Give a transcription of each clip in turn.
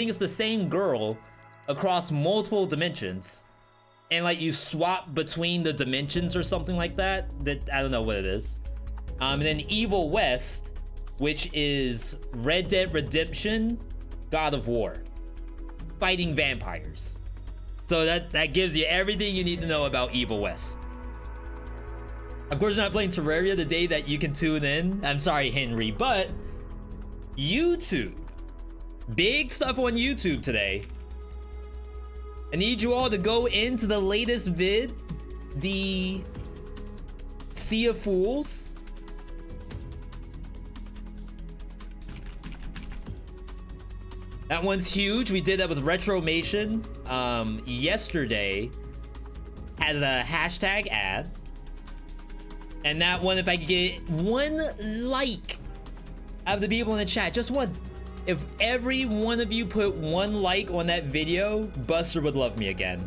think it's the same girl across multiple dimensions. And like you swap between the dimensions or something like that. I don't know what it is. And then Evil West, which is Red Dead Redemption, God of War, fighting vampires. So that gives you everything you need to know about Evil West. Of course, you're not playing Terraria the day that you can tune in. I'm sorry, Henry, but YouTube. Big stuff on YouTube today. I need you all to go into the latest vid, the Sea of Fools. That one's huge. We did that with Retromation yesterday as a hashtag ad. And that one, if I could get 1 like out of the people in the chat, just one. If every one of you put 1 like on that video, Buster would love me again.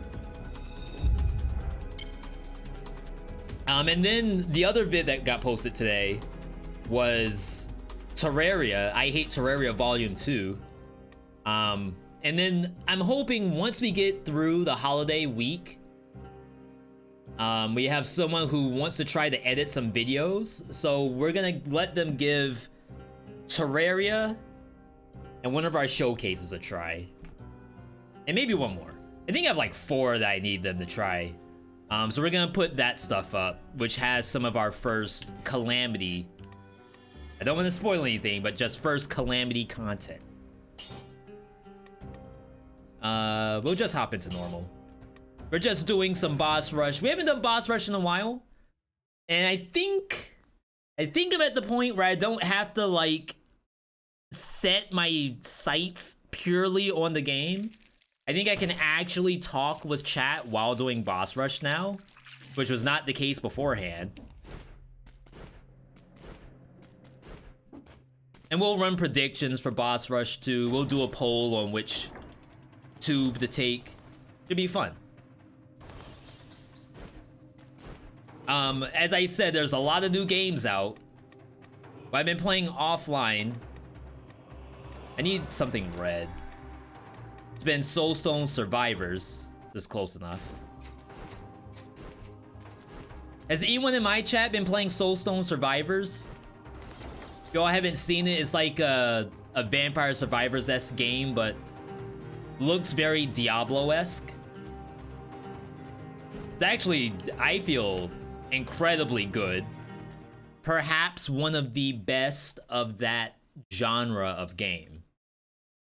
And then the other vid that got posted today was Terraria. I Hate Terraria Volume 2. And then I'm hoping once we get through the holiday week, we have someone who wants to try to edit some videos. So we're gonna let them give Terraria and one of our showcases a try. And maybe one more. I think I have like 4 that I need them to try. So we're gonna put that stuff up, which has some of our first Calamity. I don't want to spoil anything, but just first Calamity content. We'll just hop into normal. We're just doing some boss rush. We haven't done boss rush in a while. And I think I'm at the point where I don't have to like set my sights purely on the game. I think I can actually talk with chat while doing boss rush now, which was not the case beforehand. And we'll run predictions for boss rush too. We'll do a poll on which tube to take. Should be fun. As I said, there's a lot of new games out. But I've been playing offline. I need something red. It's been Soulstone Survivors. This is close enough. Has anyone in my chat been playing Soulstone Survivors? If y'all haven't seen it, it's like a Vampire Survivors-esque game, but looks very Diablo-esque. It's actually, I feel, incredibly good. Perhaps one of the best of that genre of game.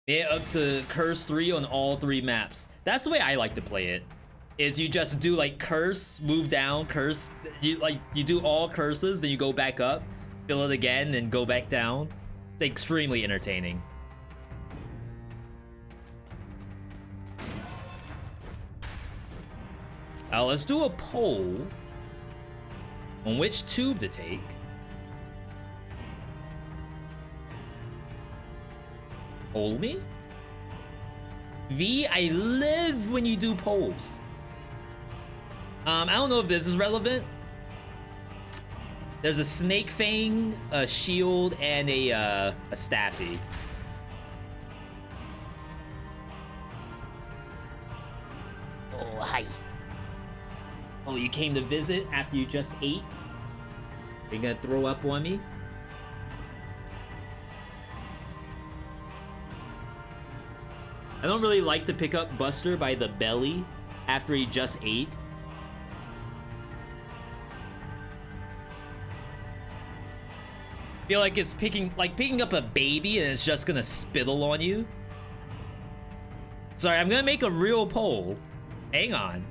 Yeah, up to Curse 3 on all 3 maps. That's the way I like to play it. Is you just do like curse, move down, curse. You do all curses, then you go back up, fill it again, and go back down. It's extremely entertaining. Let's do a poll on which tube to take. Poll me? V, I live when you do polls. I don't know if this is relevant. There's a snake fang, a shield, and a staffy. Oh, hi. Oh, you came to visit after you just ate? You're gonna throw up on me? I don't really like to pick up Buster by the belly after he just ate. I feel like it's picking up a baby and it's just gonna spittle on you. Sorry, I'm gonna make a real poll. Hang on.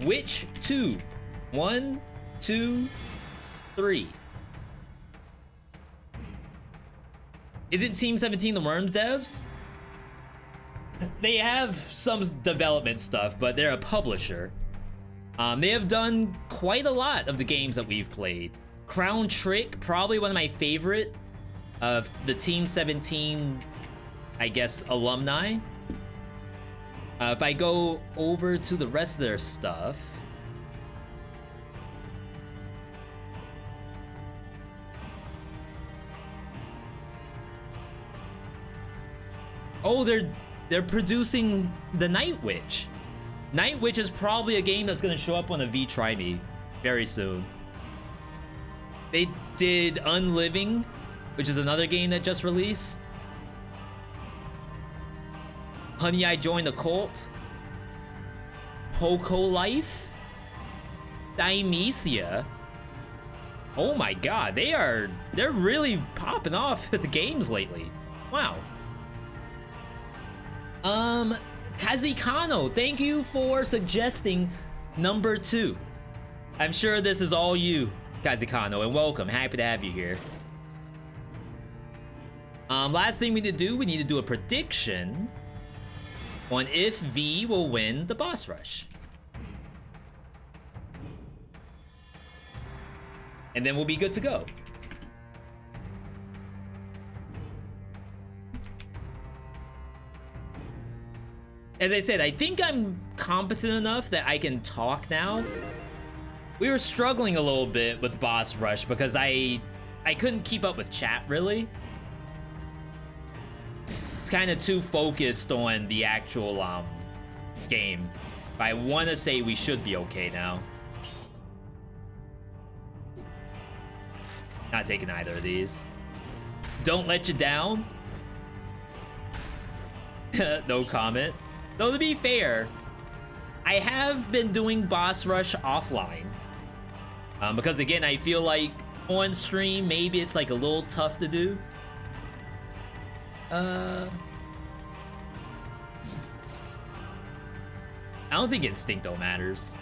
Which tube? 1, 2, 3. Isn't Team 17 the Worms devs? They have some development stuff, but they're a publisher. They have done quite a lot of the games that we've played. Crown Trick, probably one of my favorite of the Team 17, I guess, alumni. If I go over to the rest of their stuff, Oh, they're producing the Night Witch. Night Witch is probably a game that's gonna show up on a VeeTryMe very soon. They did Unliving, which is another game that just released. Honey, I Joined the Cult. Poco Life. Dimesia. Oh my god, they're really popping off the games lately. Wow. Kazikano, thank you for suggesting number 2. I'm sure this is all you, Kazikano, and welcome. Happy to have you here. Last thing we need to do a prediction on if V will win the boss rush. And then we'll be good to go. As I said, I think I'm competent enough that I can talk now. We were struggling a little bit with boss rush because I couldn't keep up with chat, really. It's kind of too focused on the actual game. But I want to say we should be okay now. Not taking either of these. Don't let you down. No comment. Though to be fair, I have been doing boss rush offline. Because again, I feel like on stream, maybe it's like a little tough to do. I don't think Instincto matters.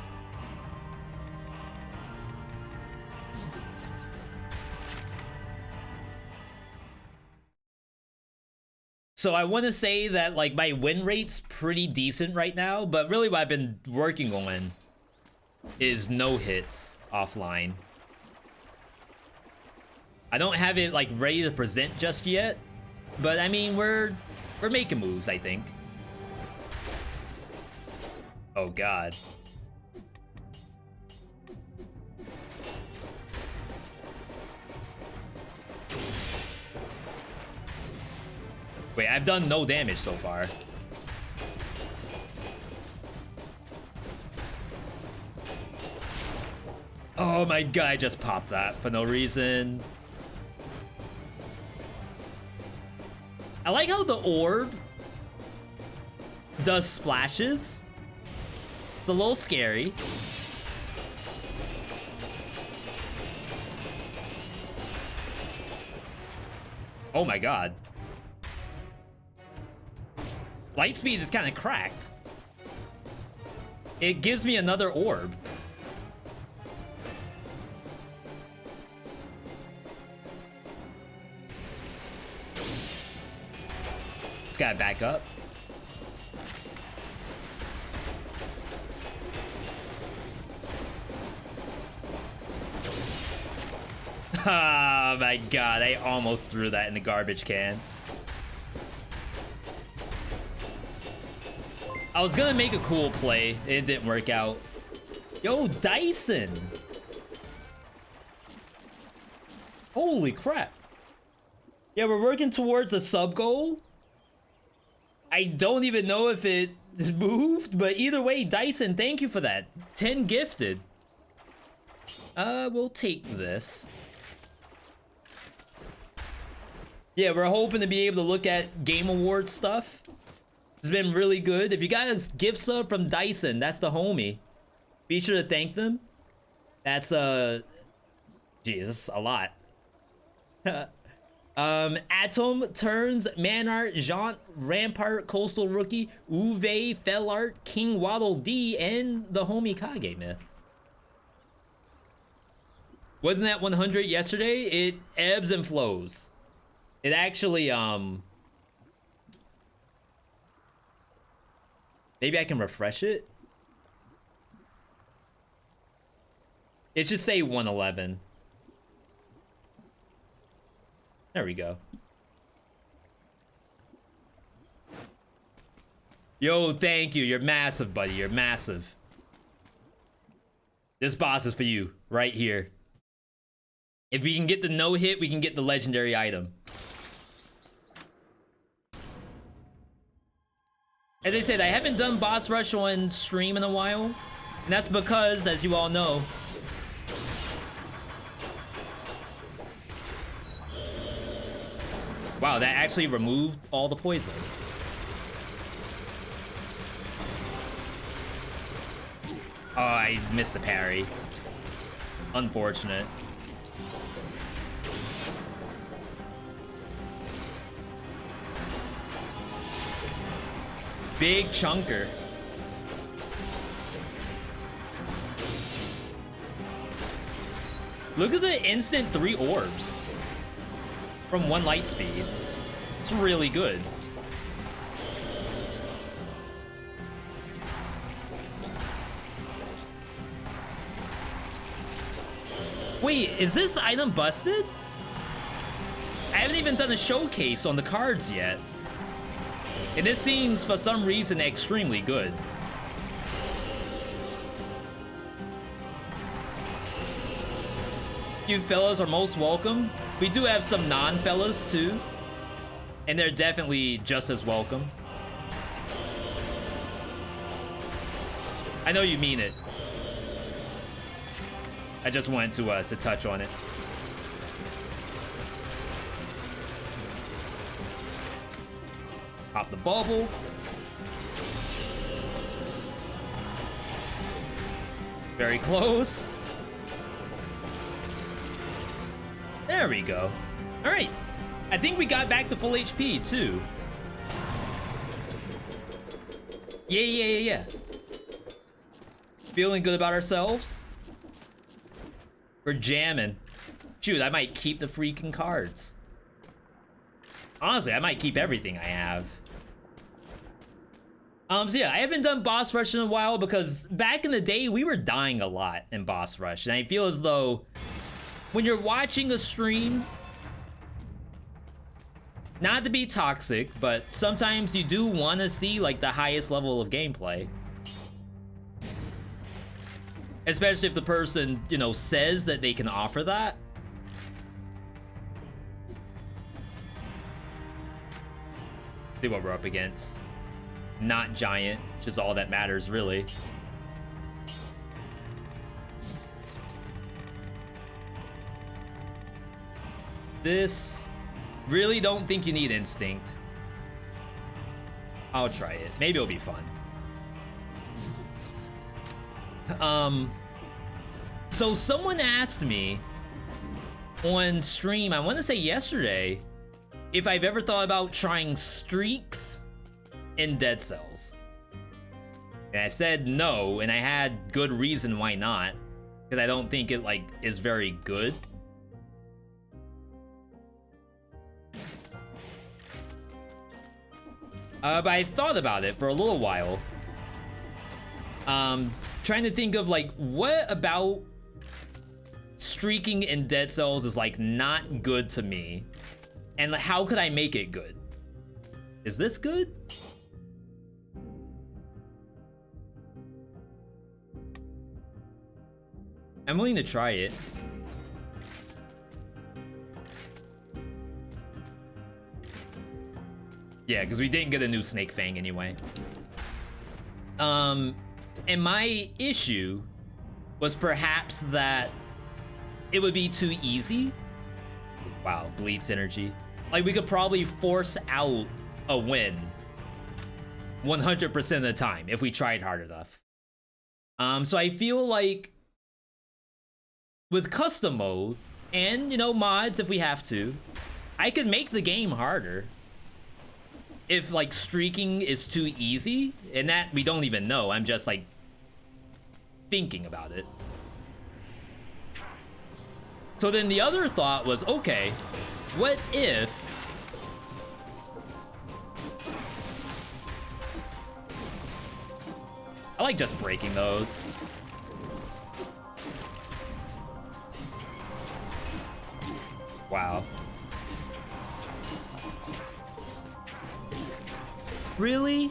So I want to say that like my win rate's pretty decent right now, but really what I've been working on is no hits offline. I don't have it like ready to present just yet, but I mean we're making moves, I think. Oh god. Wait, I've done no damage so far. Oh my god, I just popped that for no reason. I like how the orb does splashes. It's a little scary. Oh my god. Lightspeed is kind of cracked. It gives me another orb. It's gotta back up. Oh my god, I almost threw that in the garbage can. I was gonna make a cool play, it didn't work out. Yo, Dyson! Holy crap. Yeah, we're working towards a sub goal. I don't even know if it moved, but either way, Dyson, thank you for that. 10 gifted. We'll take this. Yeah, we're hoping to be able to look at Game Awards stuff. It's been really good. If you got a gift sub from Dyson, that's the homie. Be sure to thank them. That's Jesus, a lot. Atom, Turns, Manart, Jaunt, Rampart, Coastal Rookie, Uwe, Fellart, King Waddle D, and the homie Kage Myth. Wasn't that 100 yesterday? It ebbs and flows. It actually, maybe I can refresh it. It should say 111. There we go. Yo, thank you. You're massive, buddy. You're massive. This boss is for you, right here. If we can get the no hit, we can get the legendary item. As I said, I haven't done boss rush on stream in a while. And that's because, as you all know, wow, that actually removed all the poison. Oh, I missed the parry. Unfortunate. Big chunker. Look at the instant 3 orbs from 1 light speed. It's really good. Wait, is this item busted? I haven't even done a showcase on the cards yet. And this seems, for some reason, extremely good. You fellas are most welcome. We do have some non-fellas, too. And they're definitely just as welcome. I know you mean it. I just wanted to touch on it. Pop the bubble. Very close. There we go. All right. I think we got back to full HP too. Yeah. Feeling good about ourselves. We're jamming. Shoot, I might keep the freaking cards. Honestly, I might keep everything I have. So yeah, I haven't done boss rush in a while because back in the day, we were dying a lot in boss rush. And I feel as though when you're watching a stream, not to be toxic, but sometimes you do want to see like the highest level of gameplay. Especially if the person, you know, says that they can offer that. See what we're up against. Not giant, which is all that matters, really. This, really don't think you need instinct. I'll try it. Maybe it'll be fun. So someone asked me on stream, I want to say yesterday, if I've ever thought about trying streaks in Dead Cells. And I said no, and I had good reason why not, because I don't think it like is very good. But I thought about it for a little while. Trying to think of like, what about streaking in Dead Cells is like not good to me? And how could I make it good? Is this good? I'm willing to try it. Yeah, because we didn't get a new Snake Fang anyway. And my issue was perhaps that it would be too easy. Wow, bleed synergy. Like, we could probably force out a win 100% of the time if we tried hard enough. So I feel like with custom mode and, you know, mods if we have to, I could make the game harder. If like streaking is too easy, and that we don't even know, I'm just like thinking about it. So then the other thought was, okay, what if I like just breaking those. Wow. Really?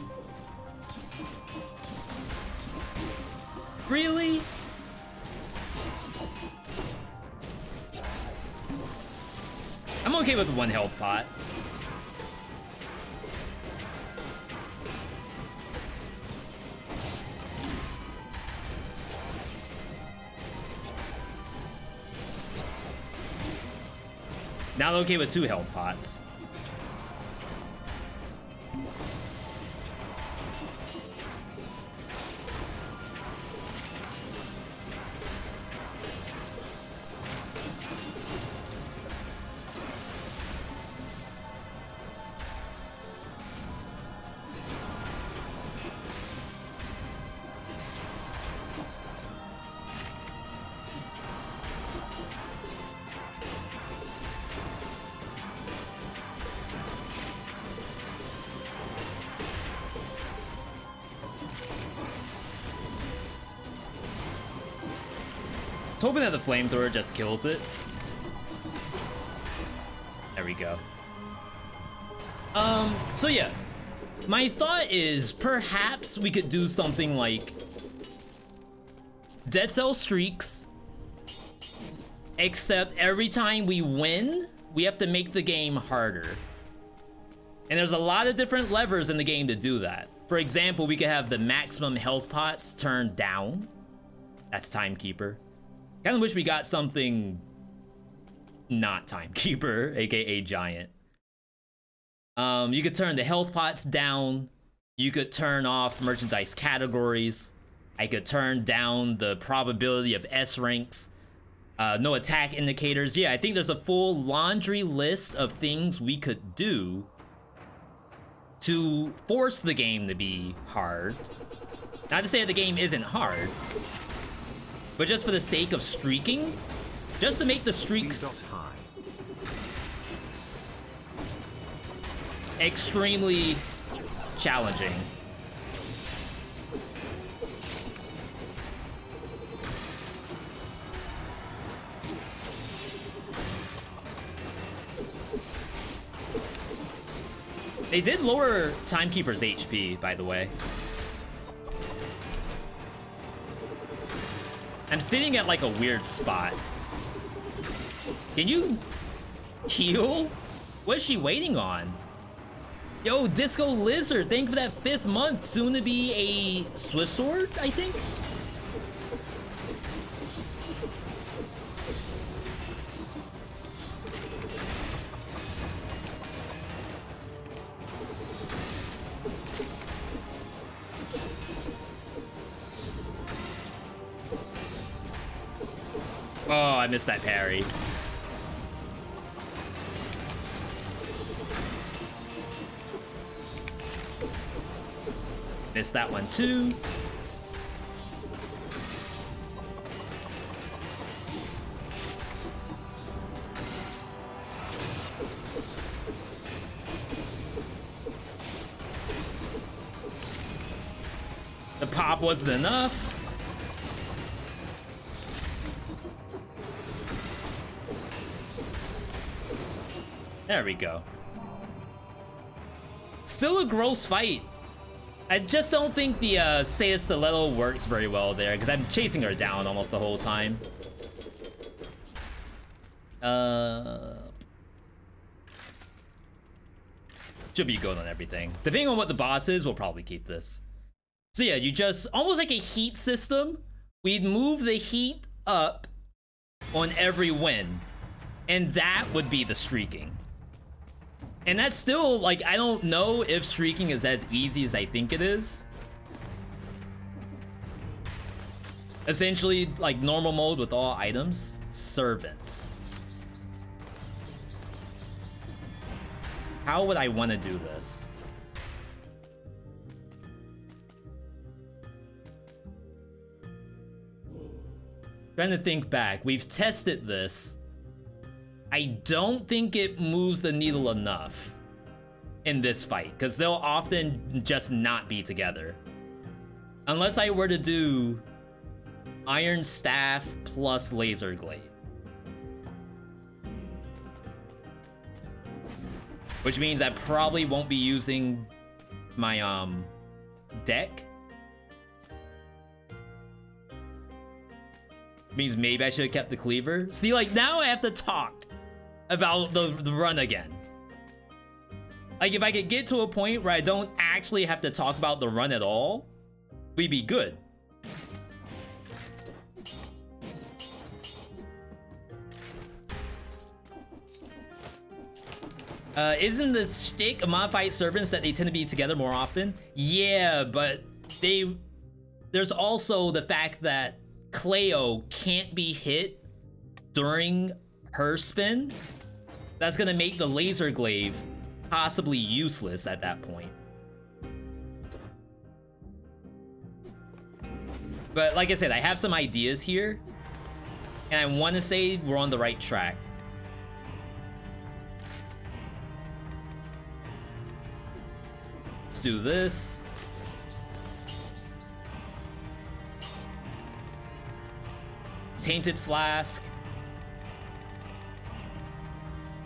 Really? I'm okay with 1 health pot. Not okay with 2 health pots. Hoping that the flamethrower just kills it. There we go. So yeah, my thought is perhaps we could do something like Dead Cell streaks, except every time we win, we have to make the game harder. And there's a lot of different levers in the game to do that. For example, we could have the maximum health pots turned down. That's Timekeeper. Kind of wish we got something not Timekeeper, aka Giant. You could turn the health pots down. You could turn off merchandise categories. I could turn down the probability of S ranks. No attack indicators. Yeah, I think there's a full laundry list of things we could do to force the game to be hard. Not to say that the game isn't hard, but just for the sake of streaking, just to make the streaks extremely challenging. They did lower Timekeeper's HP, by the way. I'm sitting at like a weird spot. Can you heal? What is she waiting on? Yo, Disco Lizard, thank you for that 5th month. Soon to be a Swiss sword, I think. Oh, I missed that parry. Missed that one too. The pop wasn't enough. There we go. Still a gross fight. I just don't think the Saya Stiletto works very well there, because I'm chasing her down almost the whole time. Should be good on everything. Depending on what the boss is, we'll probably keep this. So yeah, you just, almost like a heat system, we'd move the heat up on every win, and that would be the streaking. And that's still, like, I don't know if streaking is as easy as I think it is. Essentially, like, normal mode with all items. Servants. How would I want to do this? Trying to think back. We've tested this. I don't think it moves the needle enough in this fight, because they'll often just not be together. Unless I were to do Iron Staff plus Laser Glaive. Which means I probably won't be using my deck. Means maybe I should have kept the cleaver. See, like, now I have to talk about the run again. Like, if I could get to a point where I don't actually have to talk about the run at all, we'd be good. Isn't the shtick of modified servants that they tend to be together more often? Yeah, but there's also the fact that Cleo can't be hit during her spin. That's gonna make the laser glaive possibly useless at that point. But like I said, I have some ideas here, and I want to say we're on the right track. Let's do this. Tainted Flask.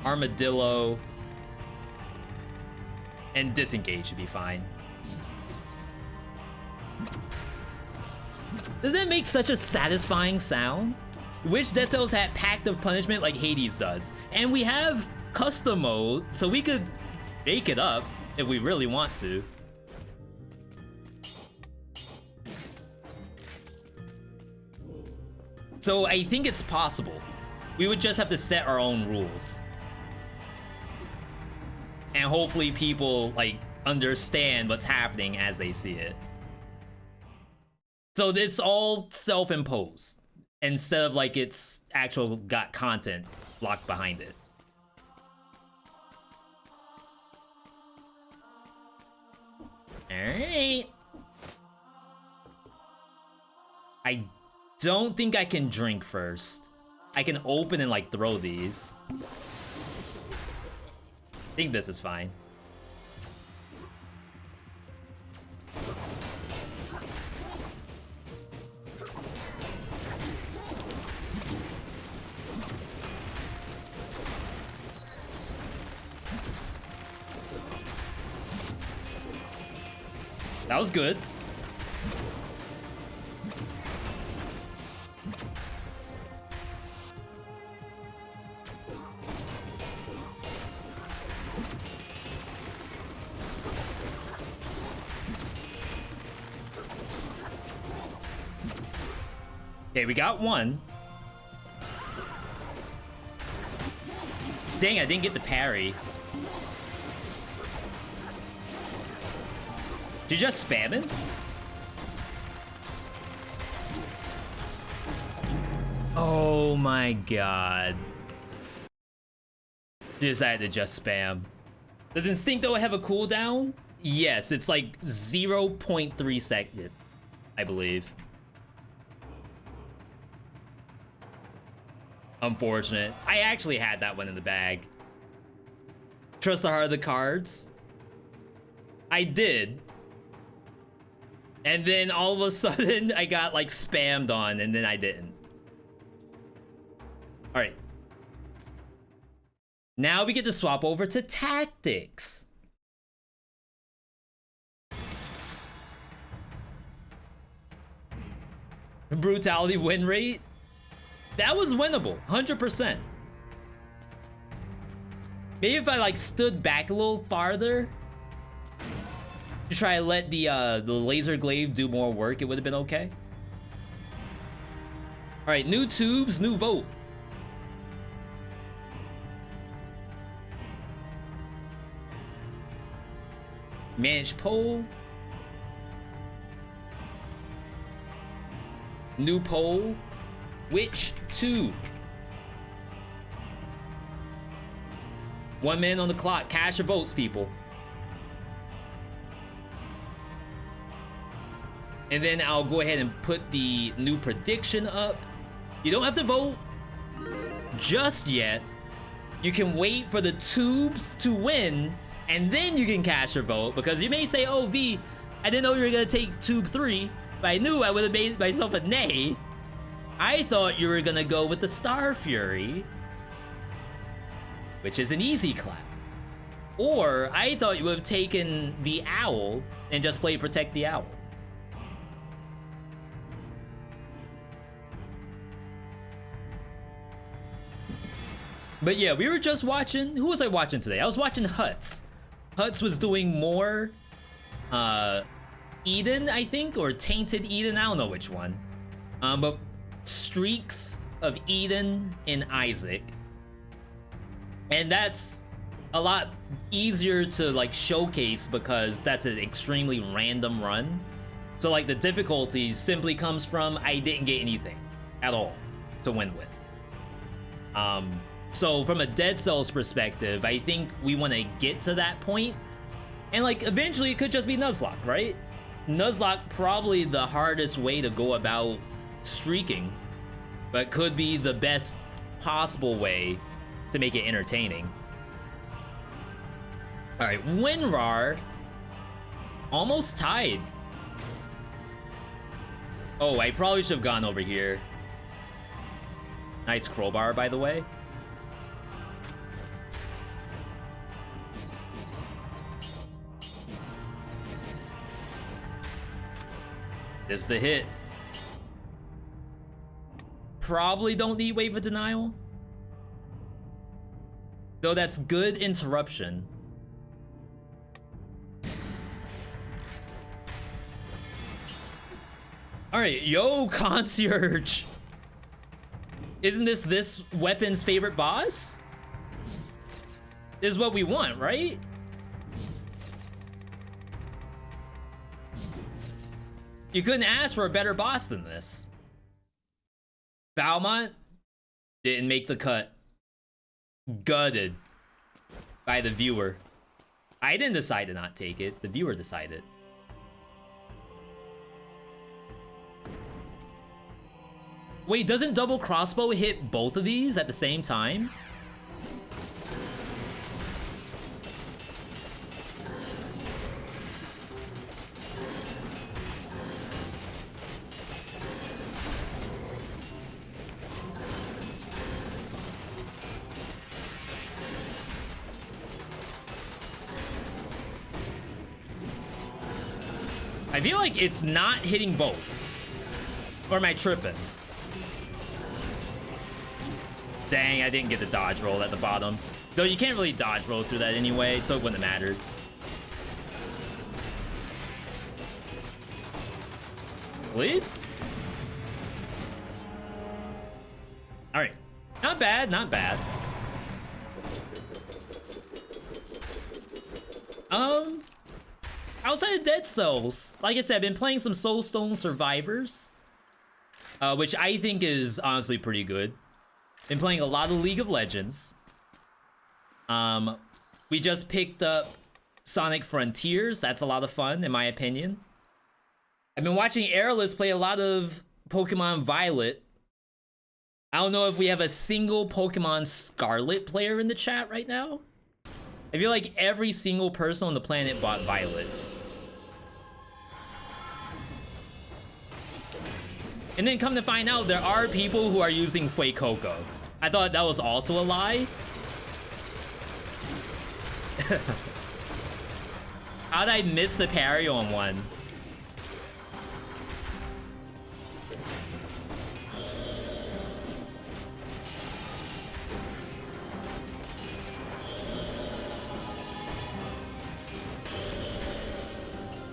Armadillo. And Disengage should be fine. Does that make such a satisfying sound? Wish Dead Cells had Pact of Punishment like Hades does. And we have custom mode, so we could make it up if we really want to. So I think it's possible. We would just have to set our own rules. And hopefully people like understand what's happening as they see it. So it's all self-imposed instead of like it's actual got content locked behind it. Alright. I don't think I can drink first. I can open and like throw these. I think this is fine. That was good. Okay, we got one. Dang, I didn't get the parry. Did you just spam it? Oh my god. You decided to just spam. Does Instincto have a cooldown? Yes, it's like 0.3 seconds, I believe. Unfortunate. I actually had that one in the bag. Trust the heart of the cards. I did. And then all of a sudden, I got like spammed on, and then I didn't. All right. Now we get to swap over to tactics. Brutality win rate. That was winnable, 100%. Maybe if I like stood back a little farther to try to let the laser glaive do more work, it would have been okay. All right, new tubes, new vote. Manage poll. New poll. Which tube? 1 minute on the clock. Cash your votes, people. And then I'll go ahead and put the new prediction up. You don't have to vote just yet. You can wait for the tubes to win, and then you can cast your vote, because you may say, oh, V, I didn't know you were gonna take tube 3. If I knew, I would have made myself a nay. I thought you were gonna go with the Star Fury, which is an easy clap. Or I thought you would have taken the Owl and just played Protect the Owl. But yeah, we were just watching, who was I watching today? I was watching Huts. Huts was doing more Eden, I think, or Tainted Eden, I don't know which one. But streaks of Eden and Isaac. And that's a lot easier to like showcase because that's an extremely random run. So like the difficulty simply comes from I didn't get anything at all to win with. So from a Dead Cells perspective, I think we want to get to that point, and like eventually it could just be Nuzlocke, right? Nuzlocke probably the hardest way to go about streaking, but could be the best possible way to make it entertaining. All right, WinRAR almost tied. Oh, I probably should have gone over here. Nice crowbar, by the way. This is the hit. Probably don't need Wave of Denial. Though that's good interruption. Alright, yo, Concierge! Isn't this weapon's favorite boss? This is what we want, right? You couldn't ask for a better boss than this. Valmont didn't make the cut. Gutted by the viewer. I didn't decide to not take it, the viewer decided. Wait, doesn't double crossbow hit both of these at the same time? I feel like it's not hitting both. Or am I tripping? Dang, I didn't get the dodge roll at the bottom. Though you can't really dodge roll through that anyway, so it wouldn't have mattered. Please? Alright. Not bad, not bad. Outside of Dead Cells, like I said, I've been playing some Soulstone Survivors, which I think is honestly pretty good. Been playing a lot of League of Legends. We just picked up Sonic Frontiers. That's a lot of fun, in my opinion. I've been watching Airless play a lot of Pokemon Violet. I don't know if we have a single Pokemon Scarlet player in the chat right now. I feel like every single person on the planet bought Violet. And then come to find out, there are people who are using Fuecoco. I thought that was also a lie. How'd I miss the parry on one?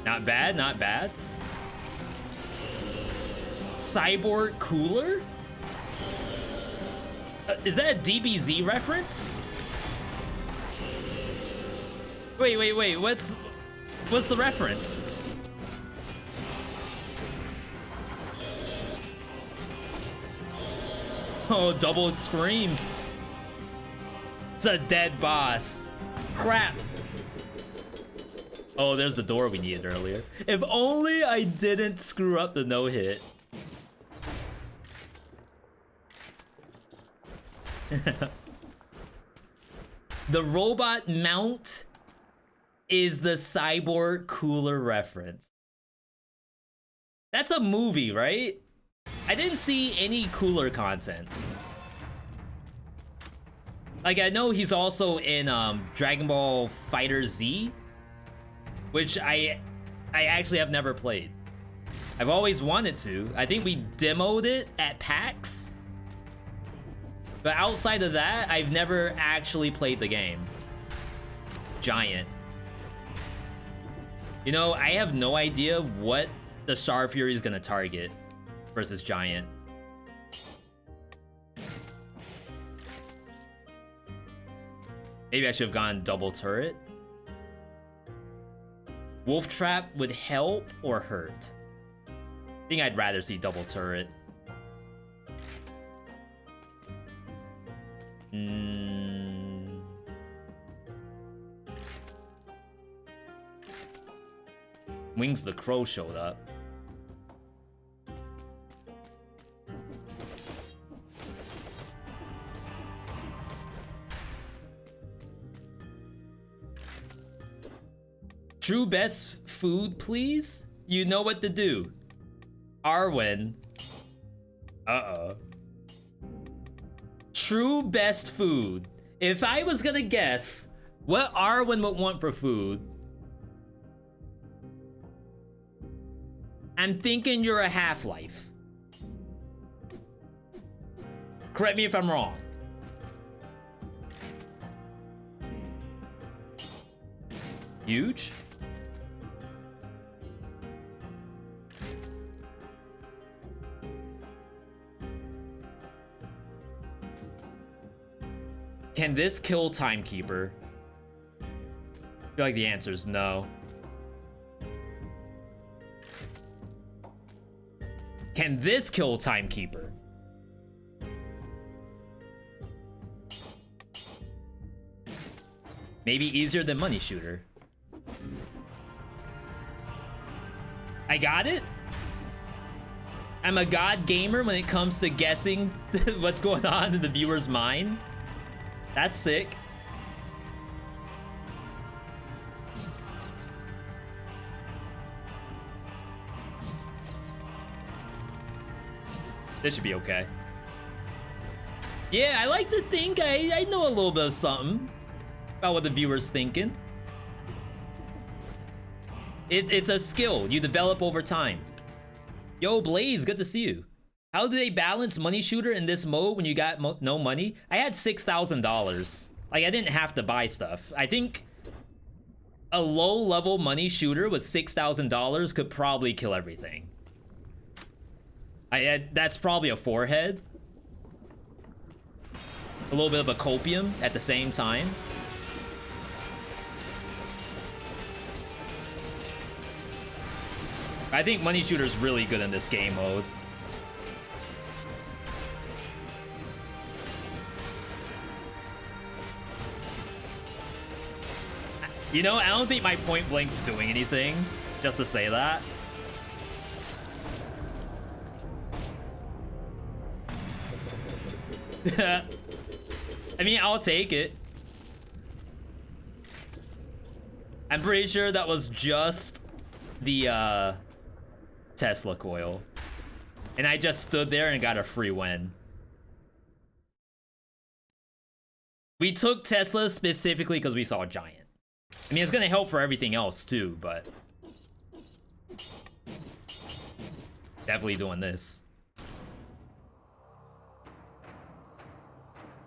Not bad, not bad. Cyborg Cooler? Is that a DBZ reference? Wait, what's the reference? Oh, double scream. It's a dead boss. Crap. Oh, there's the door we needed earlier. If only I didn't screw up the no-hit. The robot mount is the Cyborg Cooler reference. That's a movie, right? I didn't see any Cooler content. Like, I know he's also in Dragon Ball FighterZ, which I actually have never played. I've always wanted to. I think we demoed it at PAX. But outside of that, I've never actually played the game. Giant. You know, I have no idea what the Star Fury is gonna target versus Giant. Maybe I should have gone double turret. Wolf trap would help or hurt. I think I'd rather see double turret. Wings the Crow showed up. True best food, please? You know what to do. Arwen. Uh-oh. True best food. If I was gonna guess what Arwen would want for food, I'm thinking you're a Half-Life. Correct me if I'm wrong. Huge? Can this kill Timekeeper? I feel like the answer is no. Can this kill Timekeeper? Maybe easier than Money Shooter. I got it? I'm a god gamer when it comes to guessing what's going on in the viewer's mind. That's sick. This should be okay. Yeah, I like to think I know a little bit of something about what the viewer's thinking. It's a skill you develop over time. Yo, Blaze, good to see you. How do they balance Money Shooter in this mode when you got no money? I had $6,000. Like, I didn't have to buy stuff. I think a low-level Money Shooter with $6,000 could probably kill everything. That's probably a forehead. A little bit of a copium at the same time. I think Money Shooter's really good in this game mode. You know, I don't think my point blank's doing anything, just to say that. I mean, I'll take it. I'm pretty sure that was just the Tesla coil. And I just stood there and got a free win. We took Tesla specifically because we saw a giant. I mean, it's gonna help for everything else too, but definitely doing this.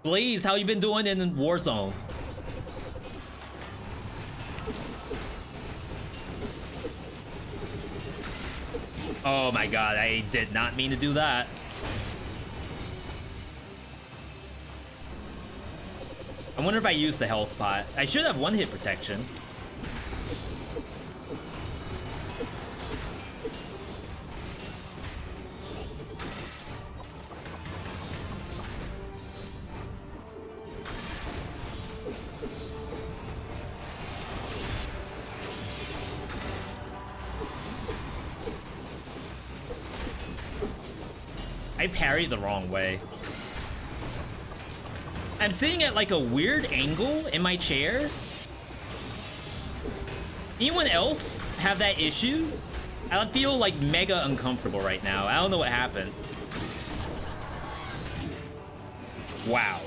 Blaze, how you been doing in Warzone? Oh my god, I did not mean to do that. I wonder if I use the health pot. I should have one-hit protection. I parried the wrong way. I'm sitting at like a weird angle in my chair. Anyone else have that issue? I feel like mega uncomfortable right now. I don't know what happened. Wow.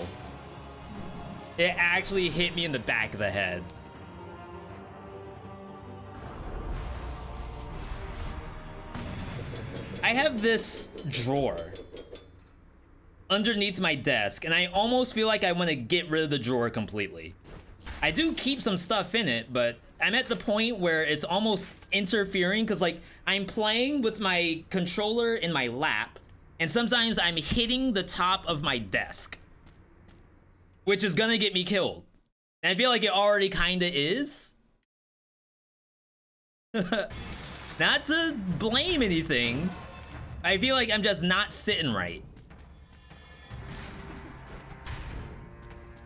It actually hit me in the back of the head. I have this drawer underneath my desk, and I almost feel like I want to get rid of the drawer completely. I do keep some stuff in it, but I'm at the point where it's almost interfering because, like, I'm playing with my controller in my lap, and sometimes I'm hitting the top of my desk, which is gonna get me killed. And I feel like it already kinda is. Not to blame anything. I feel like I'm just not sitting right.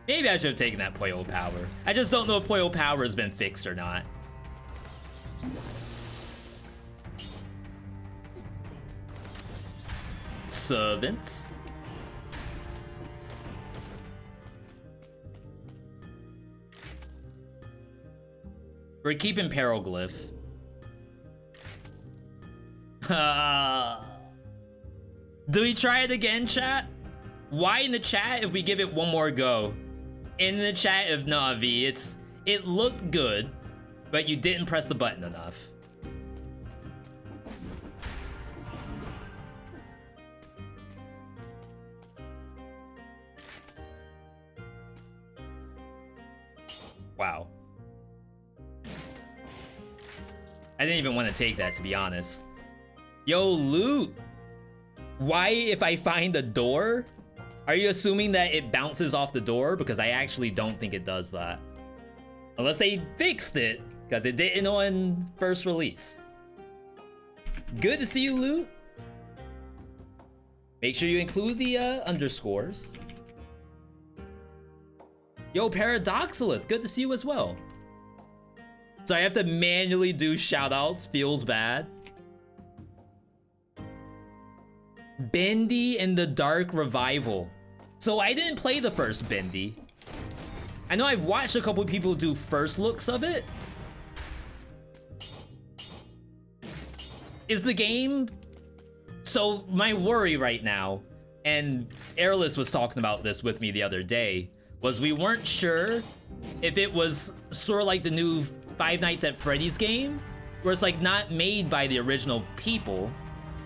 Maybe I should have taken that Poyo Power. I just don't know if Poyo Power has been fixed or not. Servants. We're keeping Periglyph. Do we try it again, chat? Why in the chat if we give it one more go? In the chat if not, V, it looked good, but you didn't press the button enough. Wow. I didn't even want to take that, to be honest. Yo, loot! Why, if I find a door? Are you assuming that it bounces off the door? Because I actually don't think it does that. Unless they fixed it, because it didn't on first release. Good to see you, loot. Make sure you include the underscores. Yo, Paradoxalith, good to see you as well. So I have to manually do shoutouts, feels bad. Bendy and the Dark Revival. So I didn't play the first Bendy. I know I've watched a couple of people do first looks of it. Is the game... So my worry right now, and Airless was talking about this with me the other day, was we weren't sure if it was sort of like the new Five Nights at Freddy's game, where it's like not made by the original people.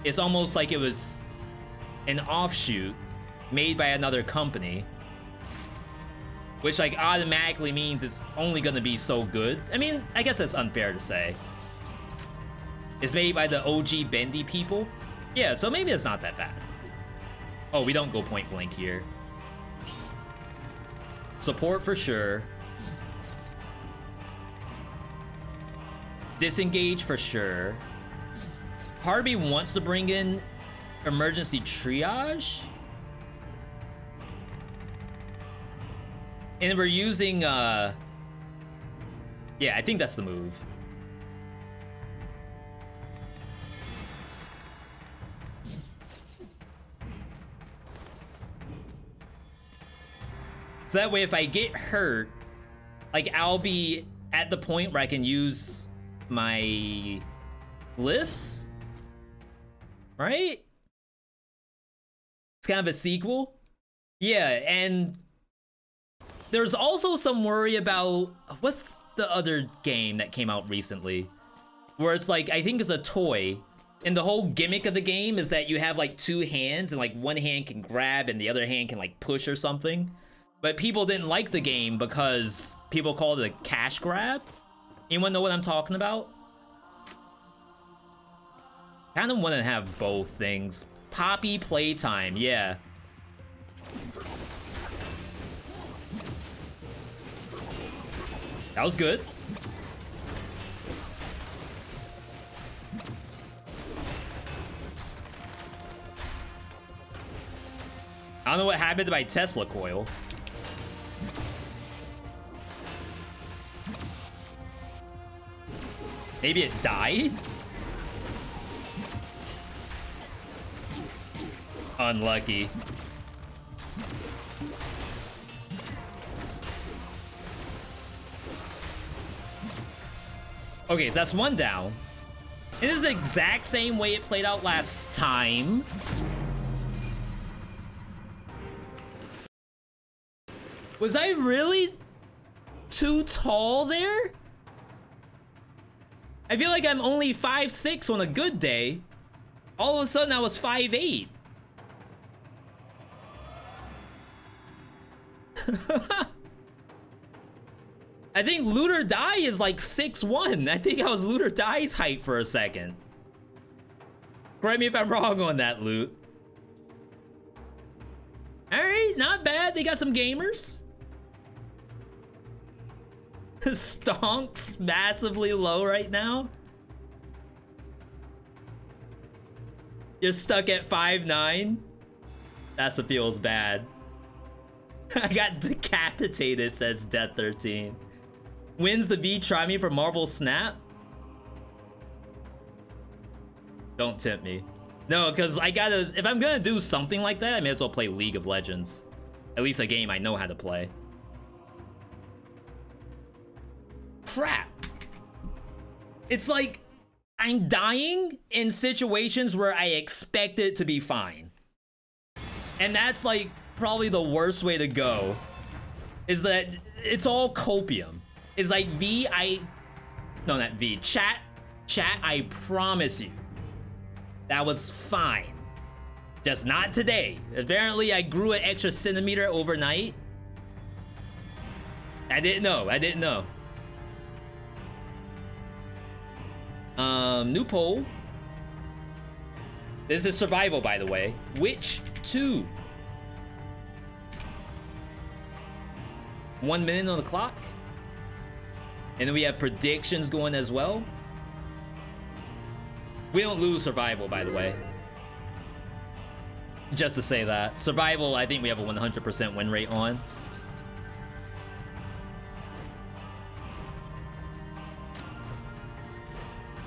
It's almost like it was an offshoot made by another company, which like automatically means it's only gonna be so good. I mean, I guess that's unfair to say. It's made by the OG Bendy people. Yeah, so maybe it's not that bad. Oh, we don't go point blank here. Support for sure. Disengage for sure. Harvey wants to bring in emergency triage. And we're using, yeah, I think that's the move. So that way if I get hurt, like I'll be at the point where I can use my glyphs, right? It's kind of a sequel. Yeah, and there's also some worry about, what's the other game that came out recently? Where it's like, I think it's a toy, and the whole gimmick of the game is that you have like two hands, and like one hand can grab and the other hand can like push or something. But people didn't like the game because people called it a cash grab. Anyone know what I'm talking about? Kind of want to have both things. Poppy playtime, yeah. That was good. I don't know what happened to my Tesla coil. Maybe it died? Unlucky. Okay, so that's one down. It is the exact same way it played out last time. Was I really too tall there? I feel like I'm only 5'6" on a good day. All of a sudden I was 5'8". I think Loot or Die is like 6'1". I think I was Loot or Die's height for a second. Correct me if I'm wrong on that, Loot. Alright, not bad. They got some gamers. Stonks massively low right now. You're stuck at 5'9". That feels bad. I got decapitated, says Death13. Wins the V, try me for Marvel Snap? Don't tempt me. No, because I gotta, if I'm gonna do something like that, I may as well play League of Legends. At least a game I know how to play. Crap. It's like, I'm dying in situations where I expect it to be fine. And that's like, probably the worst way to go. Is that, it's all copium. It's like no, not V, chat, I promise you. That was fine. Just not today. Apparently, I grew an extra centimeter overnight. I didn't know. New poll. This is survival, by the way. Which two? 1 minute on the clock. And then we have predictions going as well. We don't lose survival, by the way. Just to say that. Survival, I think we have a 100% win rate on.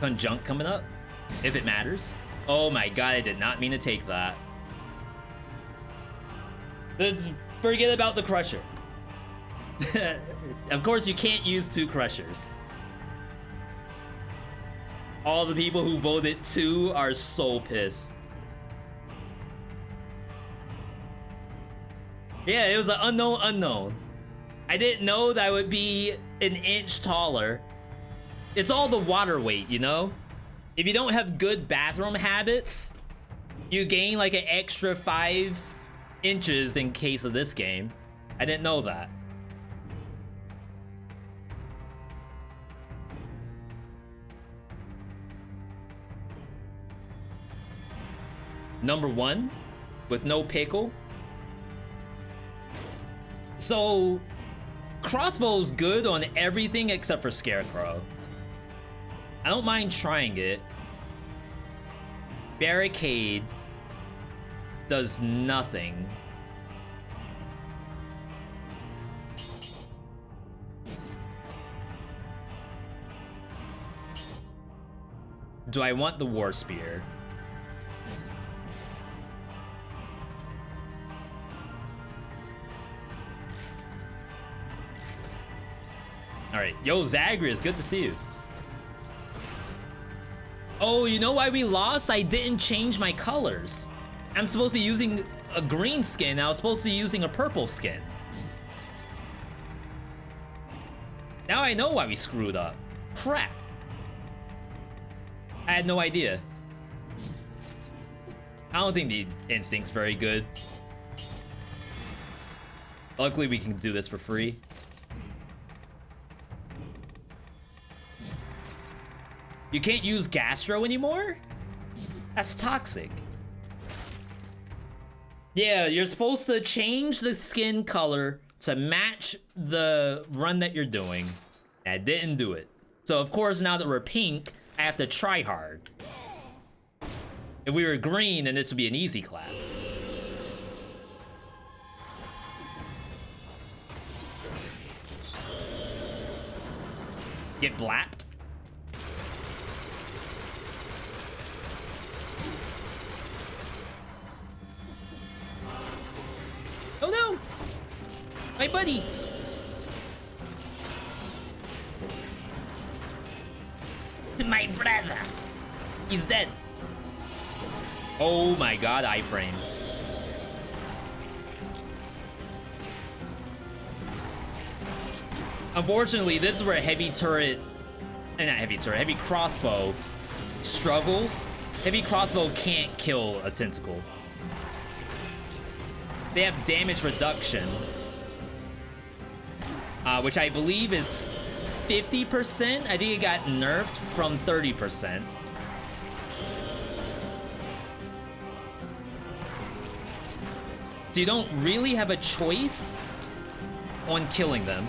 Conjunct coming up, if it matters. Oh my god, I did not mean to take that. Let's forget about the Crusher. Of course, you can't use 2 Crushers. All the people who voted 2 are so pissed. Yeah, it was an unknown. I didn't know that I would be an inch taller. It's all the water weight, you know? If you don't have good bathroom habits, you gain like an extra 5 inches in case of this game. I didn't know that. Number 1, with no pickle. So, crossbow's good on everything except for Scarecrow. I don't mind trying it. Barricade does nothing. Do I want the War Spear? Alright, yo, Zagreus, good to see you. Oh, you know why we lost? I didn't change my colors. I'm supposed to be using a green skin. I was supposed to be using a purple skin. Now I know why we screwed up. Crap. I had no idea. I don't think the instinct's very good. Luckily, we can do this for free. You can't use Gastro anymore? That's toxic. Yeah, you're supposed to change the skin color to match the run that you're doing. I didn't do it. So of course, now that we're pink, I have to try hard. If we were green, then this would be an easy clap. Get blapped. Oh no! My buddy! My brother! He's dead! Oh my god, iframes. Unfortunately, this is where heavy crossbow struggles. Heavy crossbow can't kill a tentacle. They have damage reduction, which I believe is 50%. I think it got nerfed from 30%. So you don't really have a choice on killing them.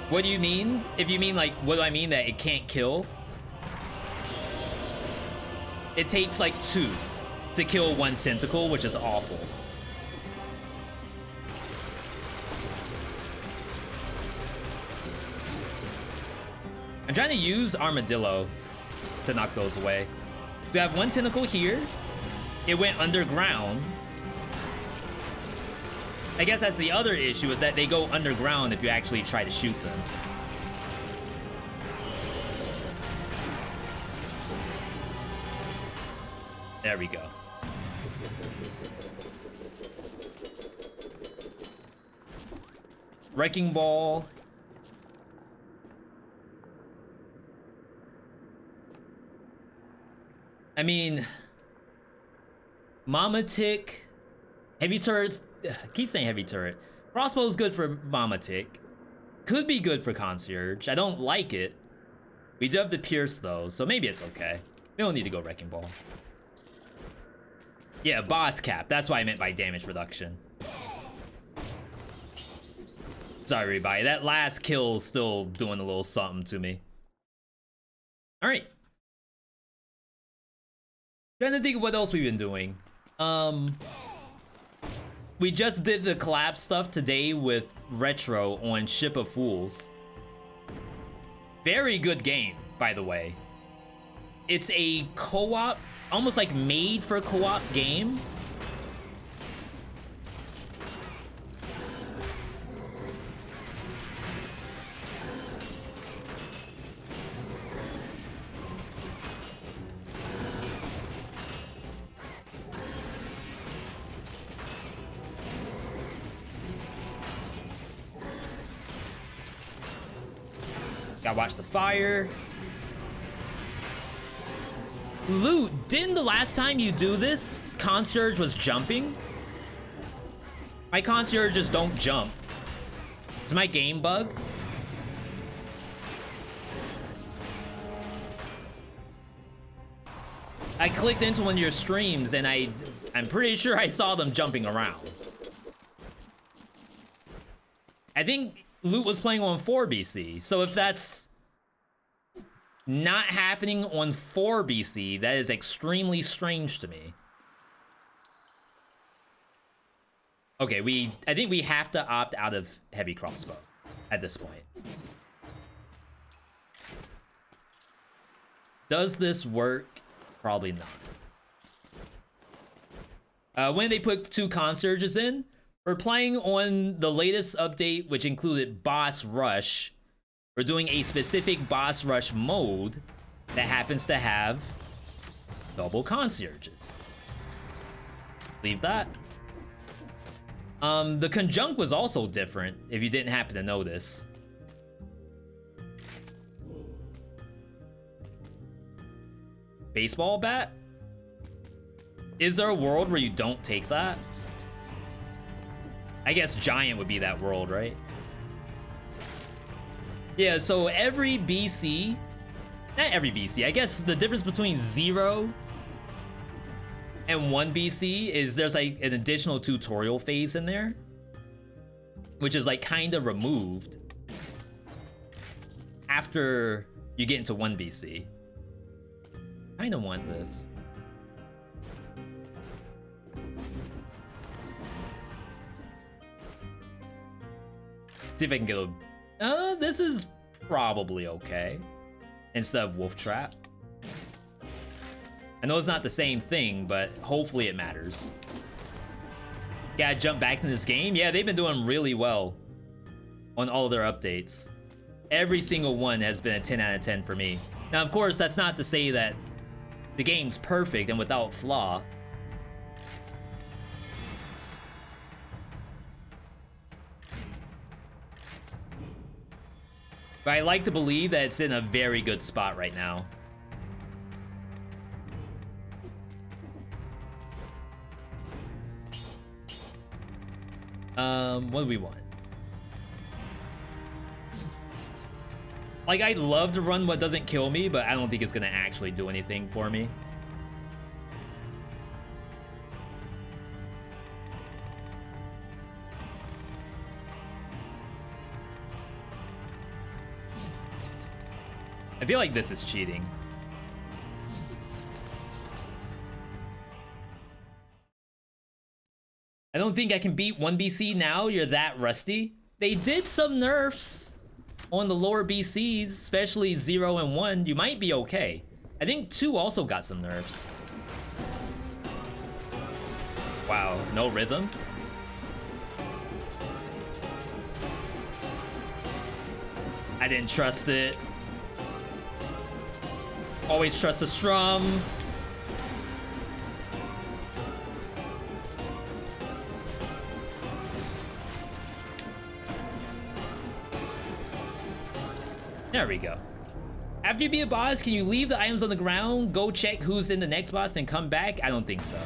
What do you mean? If you mean like, what do I mean that it can't kill? It takes like 2 to kill 1 tentacle, which is awful. I'm trying to use Armadillo to knock those away. We have 1 tentacle here. It went underground. I guess that's the other issue, is that they go underground if you actually try to shoot them. There we go. Wrecking Ball. I mean, Mama Tick, heavy turrets. I keep saying heavy turret. Crossbow's good for Mama Tick. Could be good for Concierge. I don't like it. We do have the Pierce though, so maybe it's okay. We don't need to go Wrecking Ball. Yeah, boss cap. That's what I meant by damage reduction. Sorry, everybody. That last kill is still doing a little something to me. All right. Trying to think of what else we've been doing. We just did the collab stuff today with Retro on Ship of Fools. Very good game, by the way. It's a co-op, almost like made for co-op game. Gotta watch the fire. Loot, didn't the last time you do this, Concierge was jumping? My Concierges don't jump. Is my game bugged? I clicked into one of your streams and I'm pretty sure I saw them jumping around. I think Loot was playing on 4 BC, so if that's not happening on 4 BC, that is extremely strange to me. Okay, I think we have to opt out of heavy crossbow at this point. Does this work? Probably not. When they put 2 concierges in, we're playing on the latest update, which included Boss Rush. We're doing a specific Boss Rush mode that happens to have double concierges. Leave that. The conjunct was also different, if you didn't happen to notice. Baseball bat? Is there a world where you don't take that? I guess Giant would be that world, right? Yeah, so every BC, not every BC, I guess the difference between 0 and 1 BC is there's like an additional tutorial phase in there, which is like kind of removed after you get into 1 BC. Kind of want this. See if I can get a... this is probably okay. Instead of Wolf Trap. I know it's not the same thing, but hopefully it matters. Yeah, jump back in this game. Yeah, they've been doing really well on all of their updates. Every single one has been a 10 out of 10 for me. Now, of course, that's not to say that the game's perfect and without flaw. But I like to believe that it's in a very good spot right now. What do we want? Like, I'd love to run what doesn't kill me, but I don't think it's gonna actually do anything for me. I feel like this is cheating. I don't think I can beat 1 BC now. You're that rusty. They did some nerfs on the lower BCs, especially 0 and 1. You might be okay. I think 2 also got some nerfs. Wow, no rhythm? I didn't trust it. Always trust the strum. There we go. After you beat a boss, can you leave the items on the ground, go check who's in the next boss, then come back? I don't think so.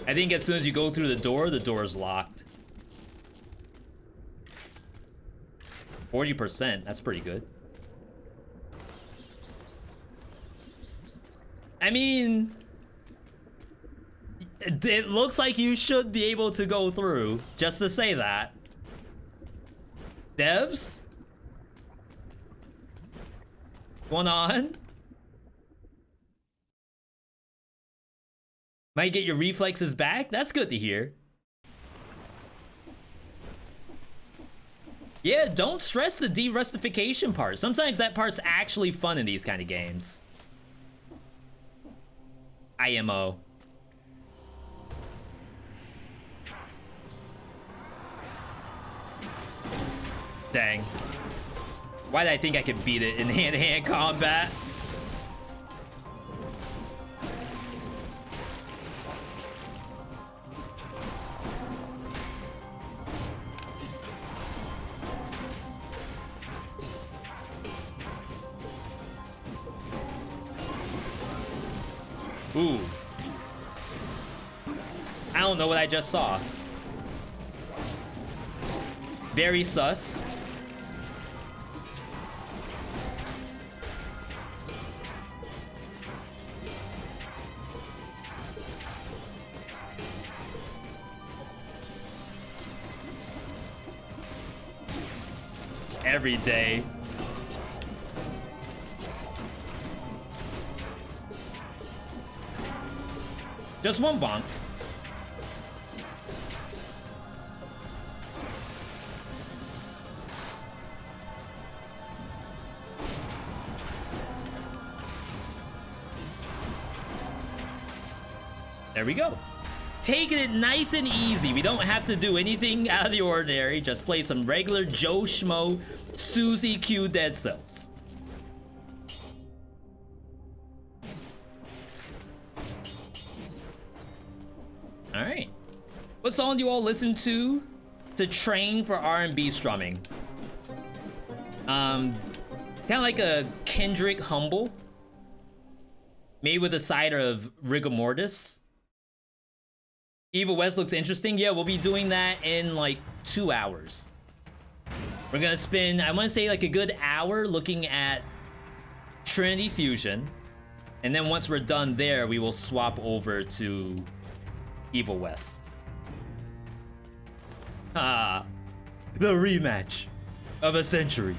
I think as soon as you go through the door is locked. 40%, that's pretty good. I mean, it looks like you should be able to go through, just to say that. Devs? Going on? Might get your reflexes back? That's good to hear. Yeah, don't stress the de-rustification part. Sometimes that part's actually fun in these kind of games. IMO. Dang. Why did I think I could beat it in hand-to-hand combat? Ooh. I don't know what I just saw. Very sus. Every day. Just one bonk. There we go. Taking it nice and easy. We don't have to do anything out of the ordinary. Just play some regular Joe Schmo Susie Q Dead Cells. All right. What song do you all listen to train for R&B strumming? Kind of like a Kendrick Humble, made with a side of rigor mortis. Evil West looks interesting. Yeah, we'll be doing that in like 2 hours. We're gonna spend, I want to say, like a good hour looking at Trinity Fusion, and then once we're done there, we will swap over to Evil West. Ah, the rematch of a century.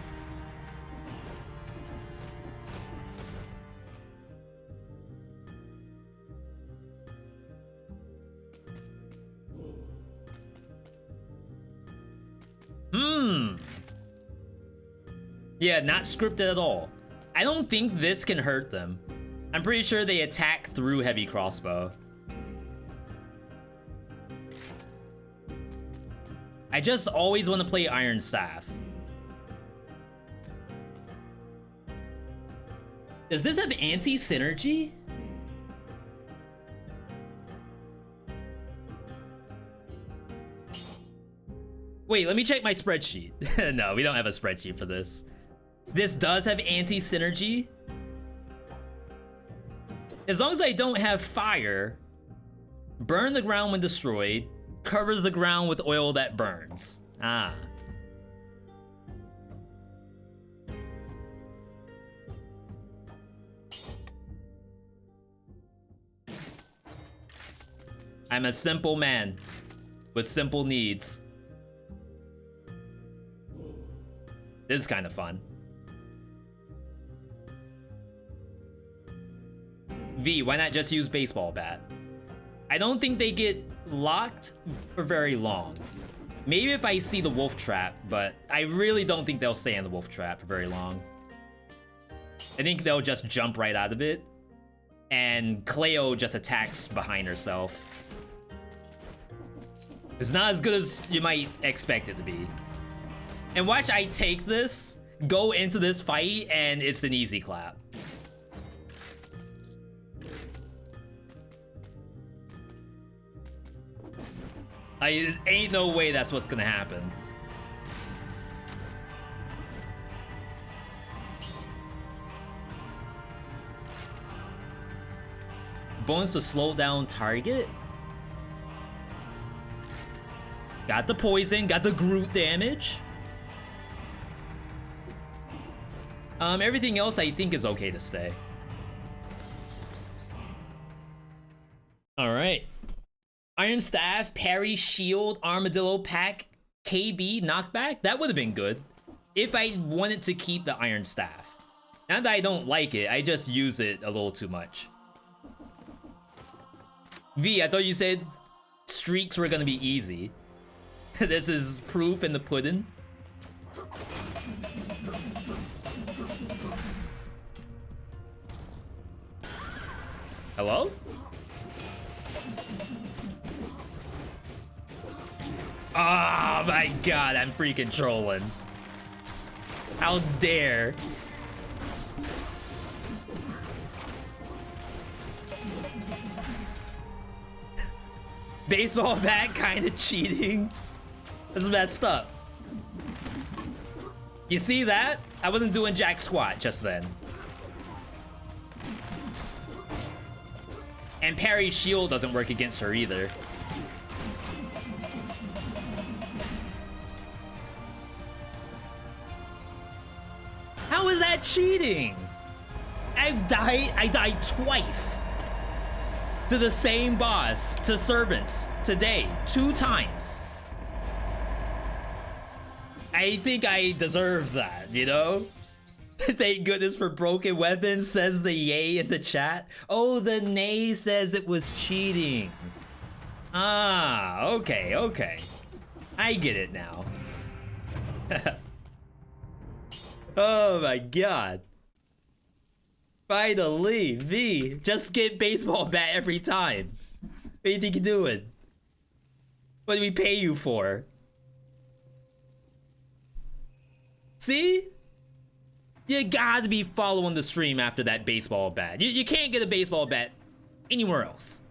Yeah, not scripted at all. I don't think this can hurt them. I'm pretty sure they attack through heavy crossbow. I just always want to play Iron Staff. Does this have anti-synergy? Wait, let me check my spreadsheet. No, we don't have a spreadsheet for this. This does have anti-synergy. As long as I don't have fire, burn the ground when destroyed, covers the ground with oil that burns. Ah. I'm a simple man with simple needs. This is kind of fun. V, why not just use baseball bat? I don't think they get locked for very long. Maybe if I see the wolf trap, but I really don't think they'll stay in the wolf trap for very long. I think they'll just jump right out of it, and Cleo just attacks behind herself. It's not as good as you might expect it to be. And watch I take this, go into this fight, and it's an easy clap. Ain't no way that's what's gonna happen. Bonus to slow down target. Got the poison, got the Groot damage. Everything else I think is okay to stay. All right. Iron Staff, Parry, Shield, Armadillo Pack, KB, Knockback. That would have been good if I wanted to keep the Iron Staff. Now that I don't like it, I just use it a little too much. V, I thought you said streaks were gonna be easy. This is proof in the pudding. Hello? Oh my god, I'm freaking trolling. How dare. Baseball bat kind of cheating. That's messed up. You see that? I wasn't doing jack squat just then. And Parry's shield doesn't work against her either. How is that cheating? I died twice. To the same boss, to servants, today, 2 times. I think I deserve that, you know? Thank goodness for broken weapons, says the yay in the chat. Oh, the nay says it was cheating. Ah, okay, okay. I get it now. Oh my god. Finally, V, just get baseball bat every time. What do you think you're doing? What do we pay you for? See? You gotta be following the stream after that baseball bat. You can't get a baseball bat anywhere else.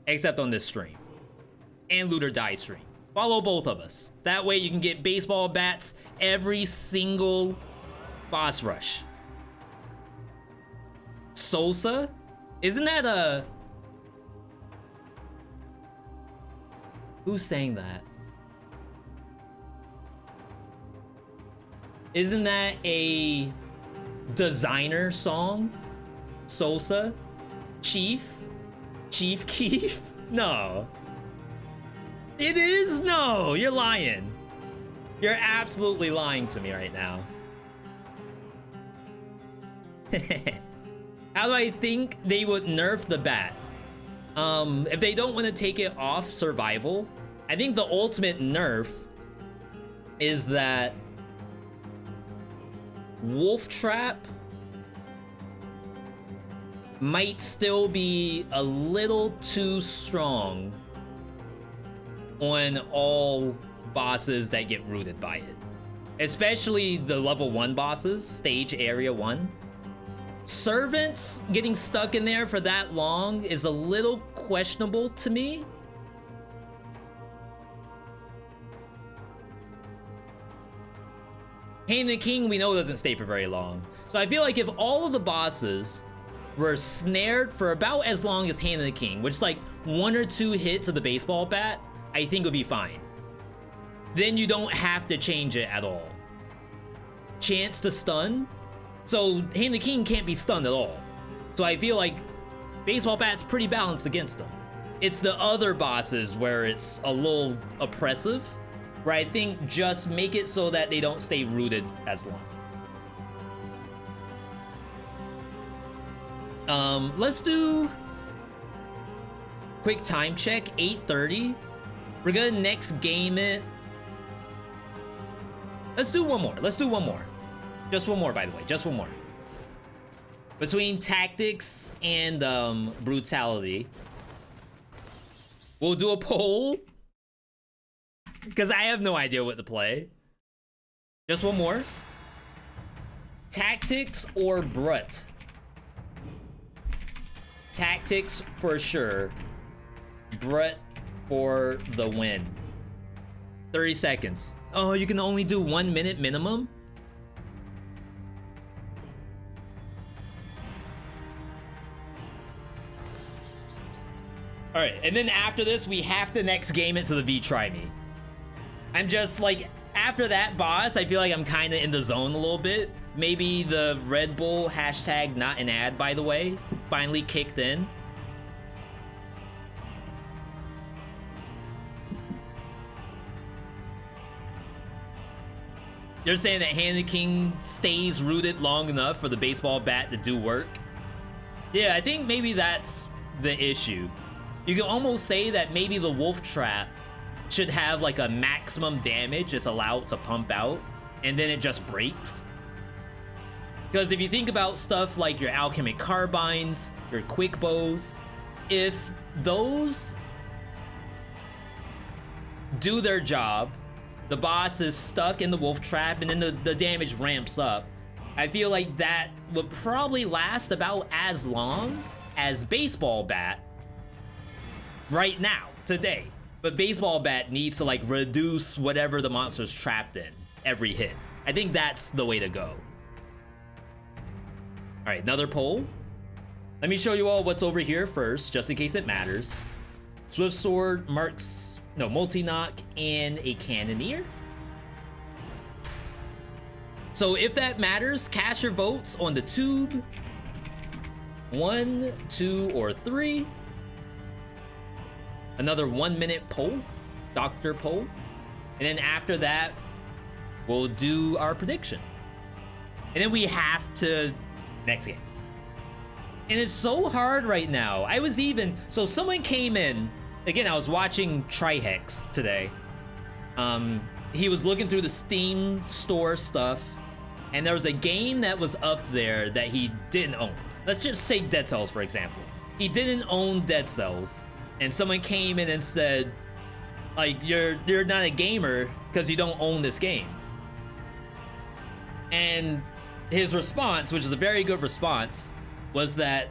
Except on this stream. And Loot or Die stream. Follow both of us. That way you can get baseball bats every single boss rush. Sosa? Isn't that a... Who's saying that? Isn't that a designer song? Sosa? Chief? Chief Keef? No. It is? No, you're lying. You're absolutely lying to me right now. How do I think they would nerf the bat? If they don't want to take it off survival, I think the ultimate nerf is that Wolf Trap might still be a little too strong on all bosses that get rooted by it. Especially the level 1 bosses, stage area 1. Servants getting stuck in there for that long is a little questionable to me. Hain the King, we know doesn't stay for very long. So I feel like if all of the bosses were snared for about as long as Hain the King, which is like 1 or 2 hits of the baseball bat, I think would be fine. Then you don't have to change it at all. Chance to stun? So Hain the King can't be stunned at all. So I feel like baseball bat's pretty balanced against them. It's the other bosses where it's a little oppressive, where I think just make it so that they don't stay rooted as long. Let's do quick time check, 8:30. We're gonna next game it. Let's do one more. Let's do one more. Just one more, by the way. Just one more. Between tactics and brutality, we'll do a poll because I have no idea what to play. Just one more. Tactics or Brut? Tactics for sure. Brut for the win. 30 seconds. Oh, you can only do 1 minute minimum? All right, and then after this, we have to next game it to the V Try Me. I'm just like, after that boss, I feel like I'm kind of in the zone a little bit. Maybe the Red Bull hashtag not an ad, by the way, finally kicked in. You're saying that Hand King stays rooted long enough for the baseball bat to do work? Yeah, I think maybe that's the issue. You can almost say that maybe the Wolf Trap should have like a maximum damage it's allowed to pump out, and then it just breaks. Because if you think about stuff like your Alchemic Carbines, your Quick Bows, if those do their job, the boss is stuck in the Wolf Trap, and then the damage ramps up. I feel like that would probably last about as long as Baseball Bat right now, today. But Baseball Bat needs to like reduce whatever the monster's trapped in every hit. I think that's the way to go. All right, another poll. Let me show you all what's over here first, just in case it matters. Swift Sword, Multi-Knock, and a Cannoneer. So if that matters, cast your votes on the tube. 1, 2, or 3. Another 1 minute poll, Doctor poll. And then after that, we'll do our prediction. And then we have to next game. And it's so hard right now. So someone came in, again, I was watching Trihex today. He was looking through the Steam store stuff, and there was a game that was up there that he didn't own. Let's just say Dead Cells, for example. He didn't own Dead Cells, and someone came in and said, like, you're not a gamer because you don't own this game. And his response, which is a very good response, was that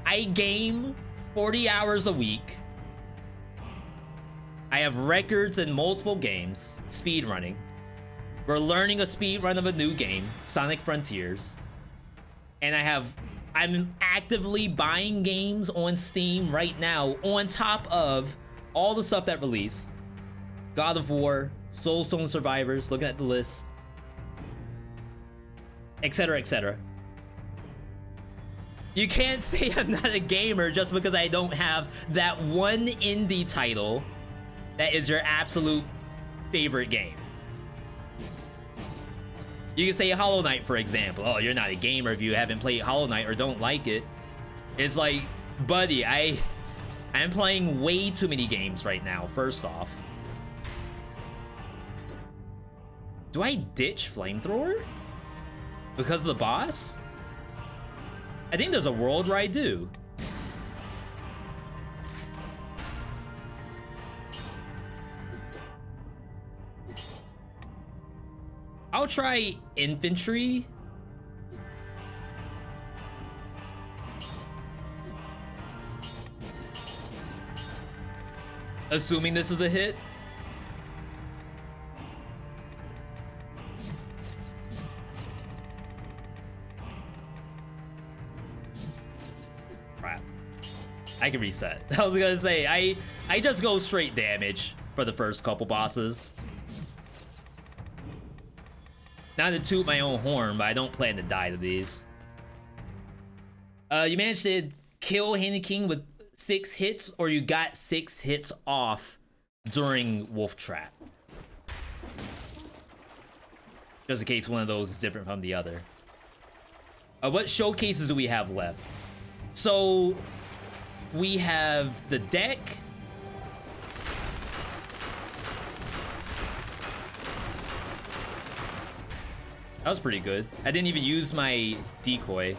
I game 40 hours a week. I have records in multiple games, speedrunning. We're learning a speedrun of a new game, Sonic Frontiers. And I'm actively buying games on Steam right now on top of all the stuff that released. God of War, Soulstone Survivors, looking at the list, etc., etc. You can't say I'm not a gamer just because I don't have that one indie title that is your absolute favorite game. You can say Hollow Knight, for example. Oh, you're not a gamer if you haven't played Hollow Knight or don't like it. It's like, buddy, I'm playing way too many games right now, first off. Do I ditch Flamethrower because of the boss? I think there's a world where I do. I'll try infantry. Assuming this is the hit. Crap. I can reset. I was gonna say, I just go straight damage for the first couple bosses. Not to toot my own horn, but I don't plan to die to these. You managed to kill Hand King with 6 hits, or you got 6 hits off during Wolf Trap. Just in case one of those is different from the other. What showcases do we have left? So we have the deck. That was pretty good. I didn't even use my decoy.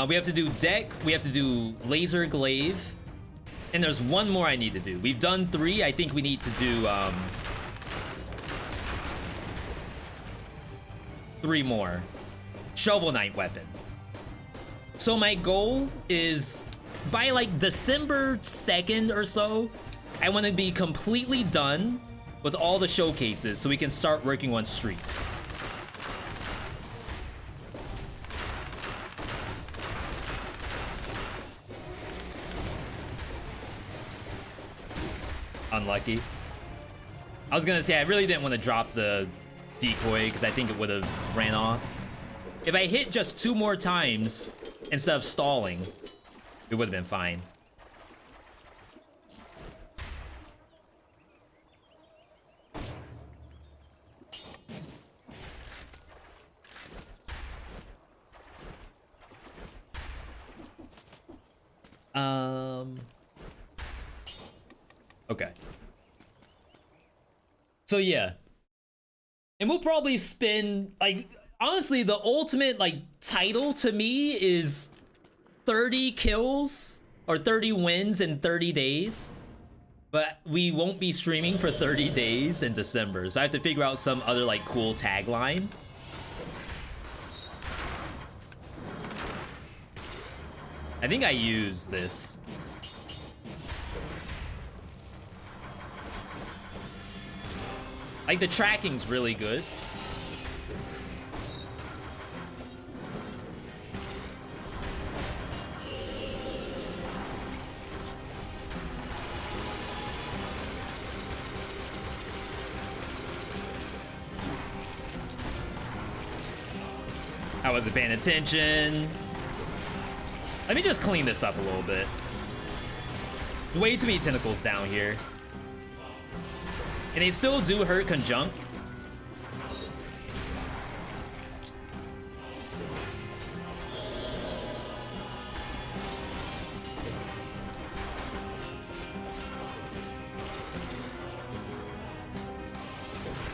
We have to do deck, we have to do laser glaive, and there's one more I need to do. We've done 3, I think we need to do 3 more. Shovel Knight weapon. So my goal is by like December 2nd or so, I want to be completely done with all the showcases so we can start working on streaks. Unlucky. I was gonna say I really didn't want to drop the decoy because I think it would have ran off. If I hit just 2 more times instead of stalling, it would have been fine. Okay. So yeah. And we'll probably spin, like, honestly, the ultimate, like, title to me is 30 kills or 30 wins in 30 days. But we won't be streaming for 30 days in December, so I have to figure out some other, like, cool tagline. I think I use this. Like, the tracking's really good. I wasn't paying attention. Let me just clean this up a little bit. Way too many tentacles down here. And they still do hurt conjunct.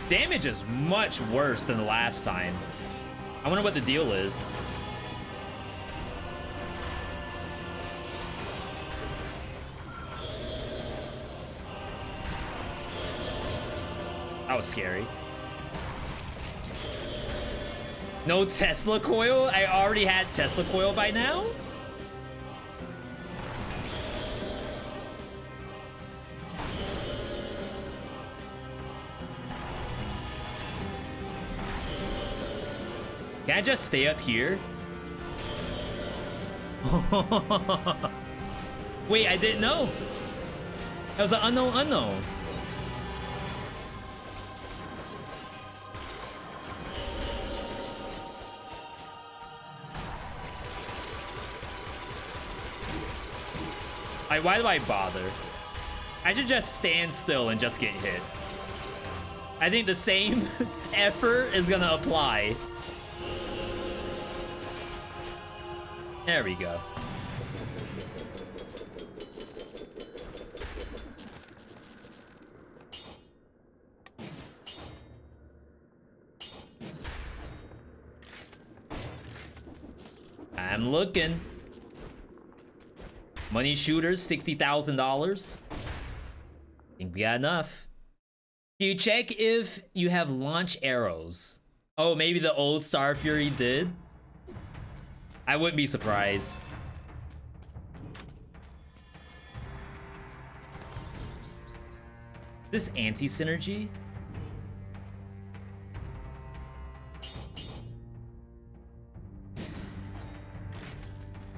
Damage is much worse than the last time. I wonder what the deal is. That was scary. No Tesla coil? I already had Tesla coil by now? Can I just stay up here? Wait, I didn't know. That was an unknown. Like, why do I bother? I should just stand still and just get hit. I think the same effort is gonna apply. There we go. I'm looking. Money shooters, $60,000. Think we got enough. Do you check if you have launch arrows? Oh, maybe the old Star Fury did. I wouldn't be surprised. This anti-synergy?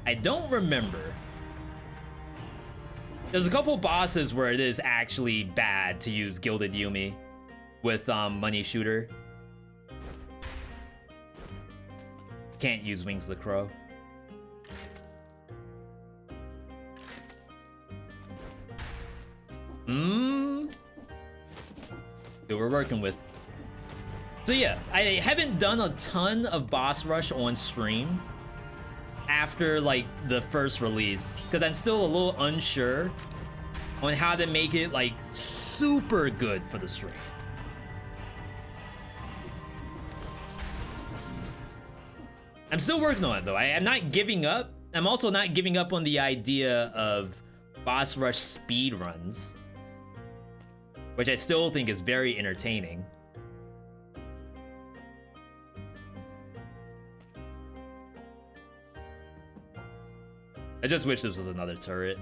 I don't remember. There's a couple bosses where it is actually bad to use Gilded Yumi with Money Shooter. Can't use Wings of the Crow. Who we're working with. So yeah, I haven't done a ton of boss rush on stream after like the first release because I'm still a little unsure on how to make it like super good for the stream. I'm still working on it though. I'm not giving up. I'm also not giving up on the idea of boss rush speed runs, which I still think is very entertaining. I just wish this was another turret.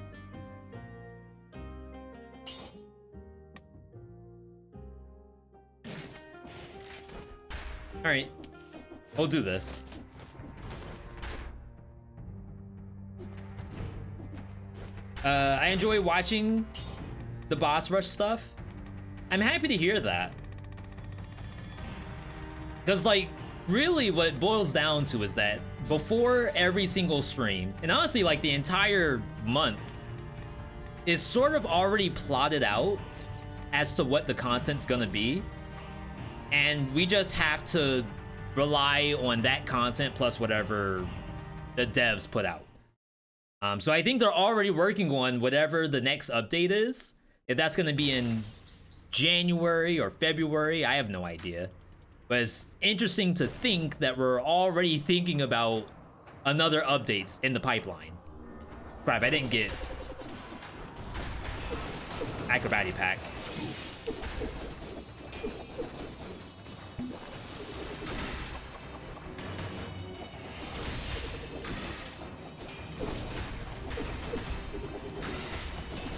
All right, we'll do this. I enjoy watching the boss rush stuff. I'm happy to hear that. Because like, really what it boils down to is that before every single stream, and honestly like the entire month, is sort of already plotted out as to what the content's gonna be. And we just have to rely on that content plus whatever the devs put out. So I think they're already working on whatever the next update is. If that's gonna be in January or February, I have no idea. But it's interesting to think that we're already thinking about another updates in the pipeline. Crap, I didn't get Acrobatic Pack.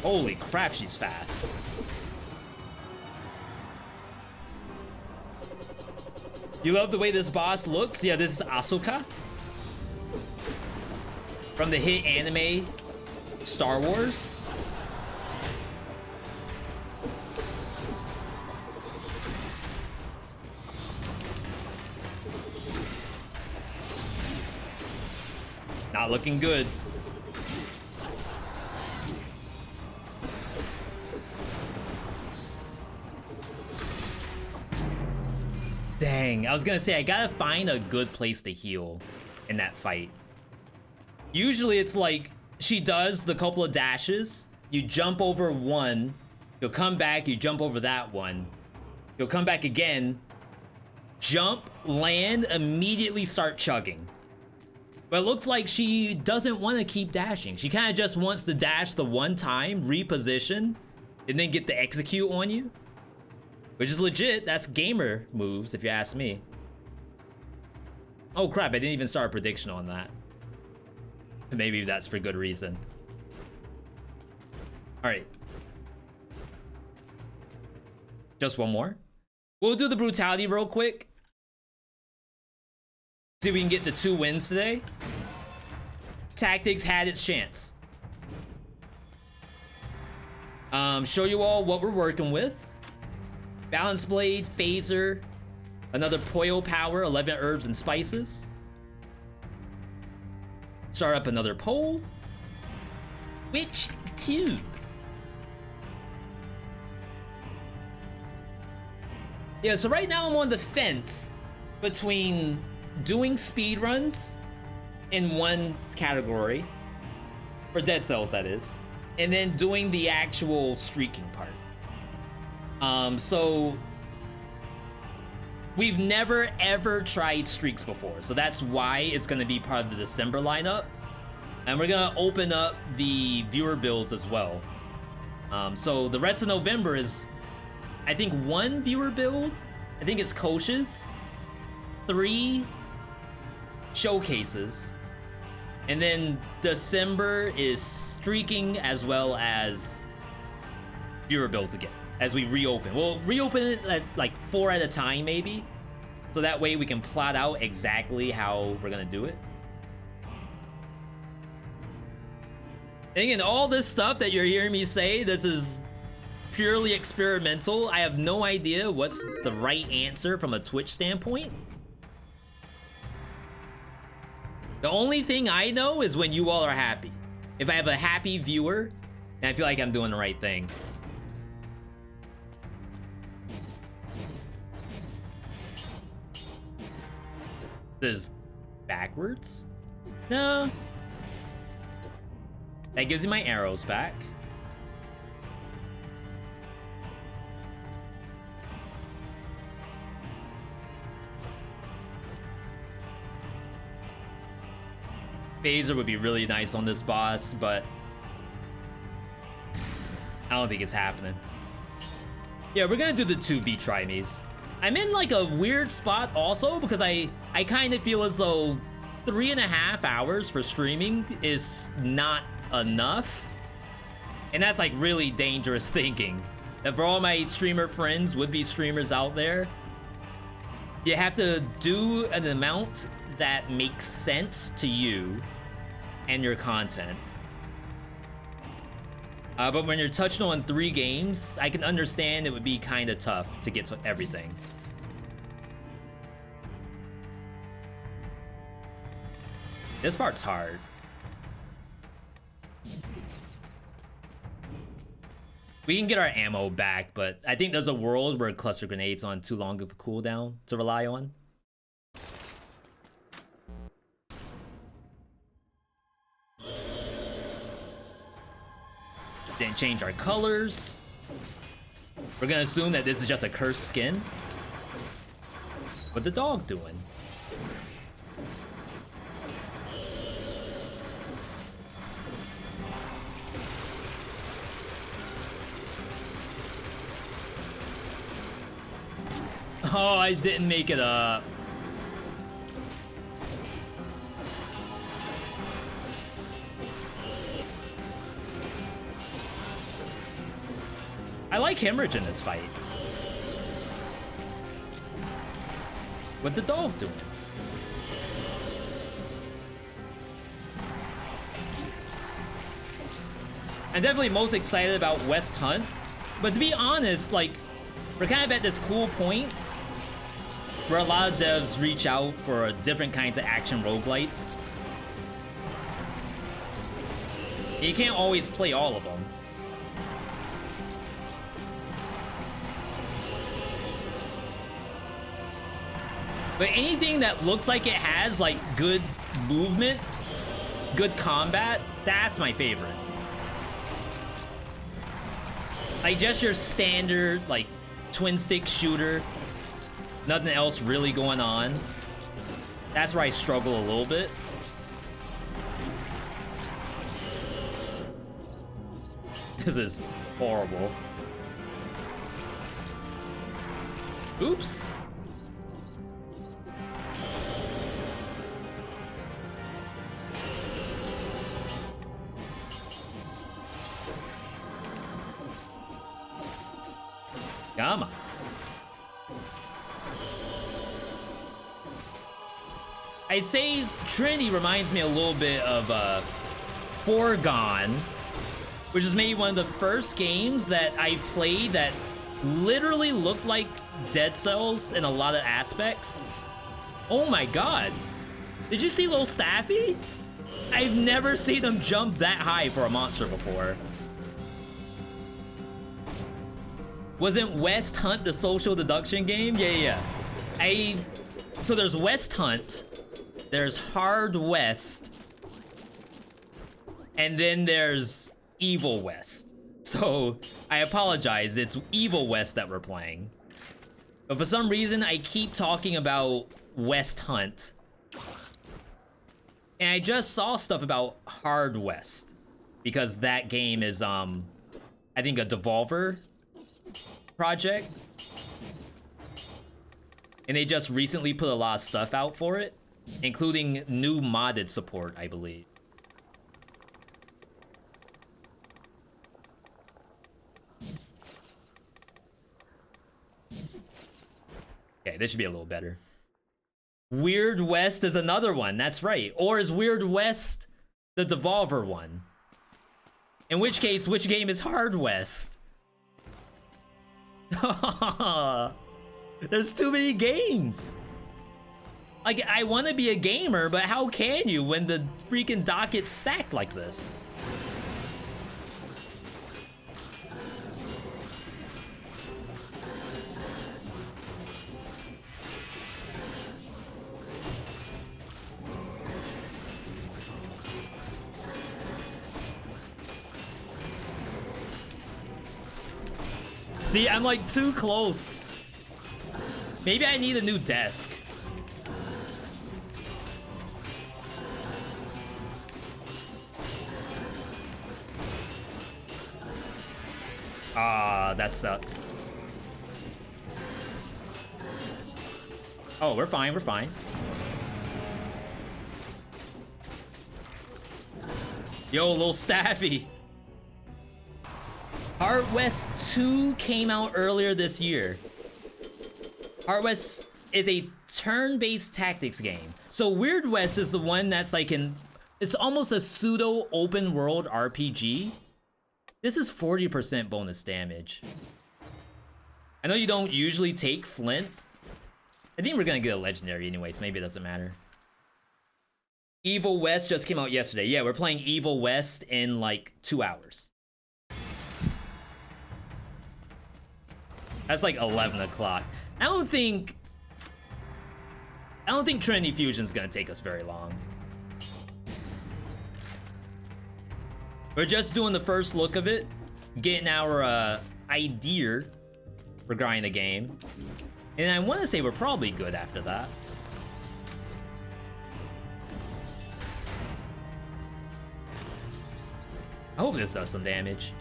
Holy crap, she's fast. You love the way this boss looks? Yeah, this is Asuka from the hit anime Star Wars. Not looking good. Dang, I was gonna say, I gotta find a good place to heal in that fight. Usually it's like, she does the couple of dashes, you jump over one, you'll come back, you jump over that one, you'll come back again, jump, land, immediately start chugging. But it looks like she doesn't want to keep dashing. She kind of just wants to dash the one time, reposition, and then get the execute on you. Which is legit, that's gamer moves, if you ask me. Oh crap, I didn't even start a prediction on that. Maybe that's for good reason. Alright. Just one more. We'll do the brutality real quick. See if we can get the 2 wins today. Tactics had its chance. Show you all what we're working with. Balance Blade, Phaser, another Poyo Power, 11 herbs and spices. Start up another poll. Which tube? Yeah, so right now I'm on the fence between doing speedruns in one category, for Dead Cells that is, and then doing the actual streaking part. So we've never ever tried streaks before, so that's why it's gonna be part of the December lineup, and we're gonna open up the viewer builds as well. So the rest of November is, I think, 1 viewer build, I think it's Kosh's, 3 showcases, and then December is streaking as well as viewer builds again. As we reopen, we'll reopen it at like 4 at a time maybe, so that way we can plot out exactly how we're gonna do it. And again, all this stuff that you're hearing me say, this is purely experimental. I have no idea what's the right answer from a Twitch standpoint. The only thing I know is when you all are happy. If I have a happy viewer, and I feel like I'm doing the right thing. This is backwards? No. That gives me my arrows back. Phaser would be really nice on this boss, but I don't think it's happening. Yeah, we're gonna do the 2v Trimes. I'm in like a weird spot also because I kind of feel as though 3.5 hours for streaming is not enough. And that's like really dangerous thinking. And for all my streamer friends, would-be streamers out there, you have to do an amount that makes sense to you and your content. But when you're touching on 3 games, I can understand it would be kind of tough to get to everything. This part's hard. We can get our ammo back, but I think there's a world where cluster grenades on too long of a cooldown to rely on. Didn't change our colors. We're gonna assume that this is just a cursed skin. What the dog doing? Oh, I didn't make it up. I like hemorrhage in this fight. What the dog doing? I'm definitely most excited about West Hunt, but to be honest, like, we're kind of at this cool point where a lot of devs reach out for different kinds of action roguelites. You can't always play all of them. But anything that looks like it has like good movement, good combat, that's my favorite. Like just your standard like twin stick shooter, nothing else really going on. That's where I struggle a little bit. This is horrible. Oops. Come on. I say Trinity reminds me a little bit of Foregone, which is maybe one of the first games that I've played that literally looked like Dead Cells in a lot of aspects. Oh my god. Did you see little Staffy? I've never seen him jump that high for a monster before. Wasn't West Hunt the social deduction game? Yeah. So there's West Hunt, there's Hard West, and then there's Evil West. So I apologize, it's Evil West that we're playing. But for some reason, I keep talking about West Hunt. And I just saw stuff about Hard West, because that game is, I think a Devolver project, and they just recently put a lot of stuff out for it, including new modded support, I believe. Okay, this should be a little better. Weird West is another one, that's right. Or is Weird West the Devolver one? In which case, which game is Hard West? There's too many games. Like, I want to be a gamer, but how can you when the freaking docket's stacked like this? See, I'm like too close. Maybe I need a new desk. Ah, that sucks. Oh, we're fine, we're fine. Yo, little Staffy. Heart West 2 came out earlier this year. Heart West is a turn-based tactics game. So Weird West is the one that's like it's almost a pseudo open world RPG. This is 40% bonus damage. I know you don't usually take Flint. I think we're gonna get a legendary anyway, so maybe it doesn't matter. Evil West just came out yesterday. Yeah, we're playing Evil West in like 2 hours. That's like 11 o'clock. I don't think Trinity Fusion's gonna take us very long. We're just doing the first look of it, getting our idea regarding the game. And I want to say we're probably good after that. I hope this does some damage.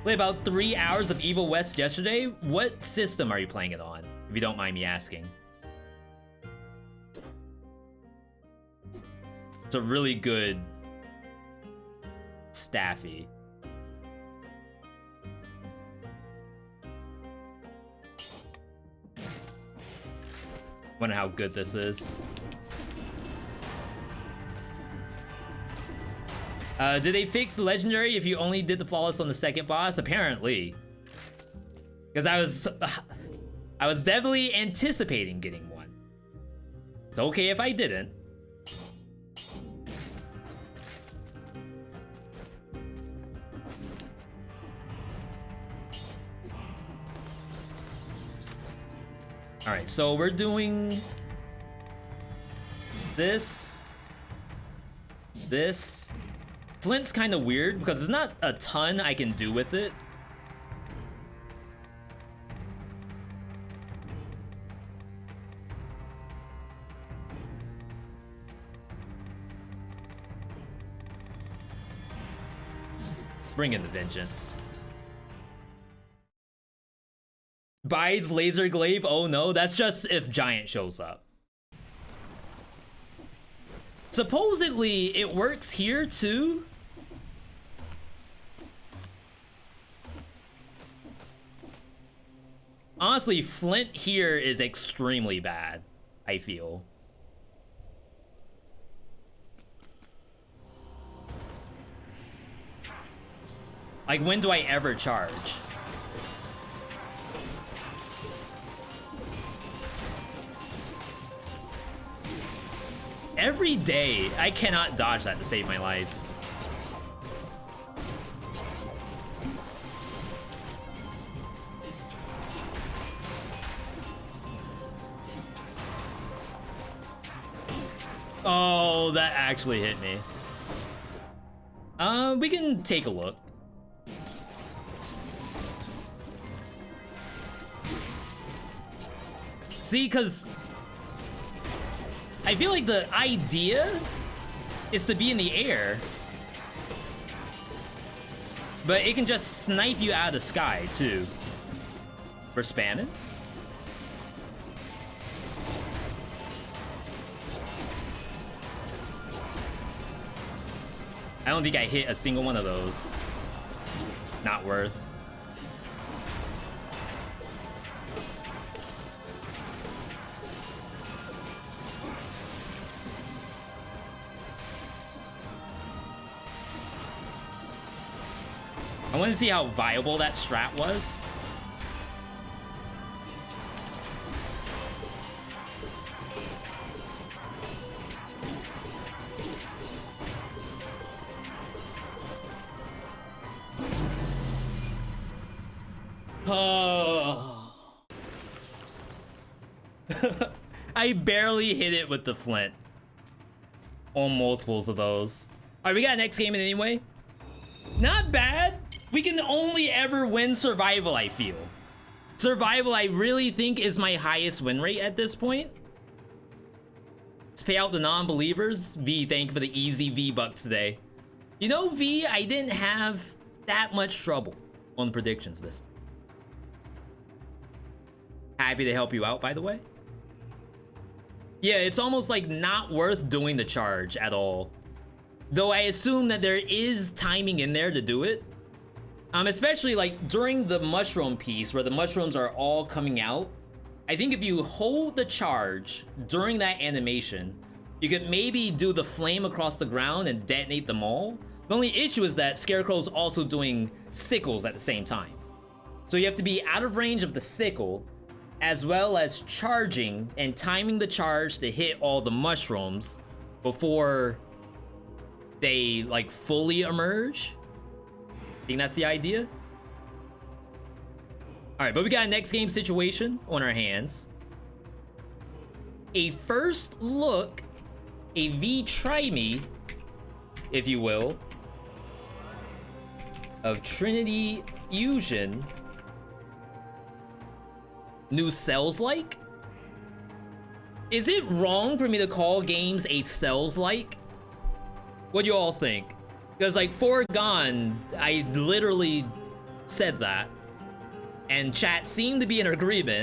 Played about 3 hours of Evil West yesterday. What system are you playing it on, if you don't mind me asking? It's a really good Staffy. Wonder how good this is. Did they fix the legendary if you only did the flawless on the second boss? Apparently. Because I was definitely anticipating getting one. It's okay if I didn't. All right, so we're doing this. Flint's kind of weird because there's not a ton I can do with it. Bring in the vengeance. Buys laser glaive. Oh no, that's just if Giant shows up. Supposedly it works here too. Honestly, Flint here is extremely bad, I feel. Like, when do I ever charge? Every day, I cannot dodge that to save my life. Oh, that actually hit me. We can take a look. See, because I feel like the idea is to be in the air, but it can just snipe you out of the sky too. For spamming. I don't think I hit a single one of those. Not worth. I want to see how viable that strat was. Oh. I barely hit it with the flint. On multiples of those. All right, we got next game in anyway. Not bad. We can only ever win survival, I feel. Survival, I really think, is my highest win rate at this point. Let's pay out the non-believers. V, thank you for the easy V-bucks today. You know, V, I didn't have that much trouble on the predictions list. Happy to help you out, by the way. Yeah, it's almost like not worth doing the charge at all. Though I assume that there is timing in there to do it. Especially like during the mushroom piece where the mushrooms are all coming out. I think if you hold the charge during that animation, you could maybe do the flame across the ground and detonate them all. The only issue is that Scarecrow's also doing sickles at the same time. So you have to be out of range of the sickle, as well as charging and timing the charge to hit all the mushrooms before they like fully emerge. I think that's the idea. All right, but we got a next game situation on our hands. A first look, a V try me, if you will, of Trinity Fusion. New Cells-like? Is it wrong for me to call games a Cells-like? What do you all think? Because like Foregone, I literally said that. And chat seemed to be in agreement.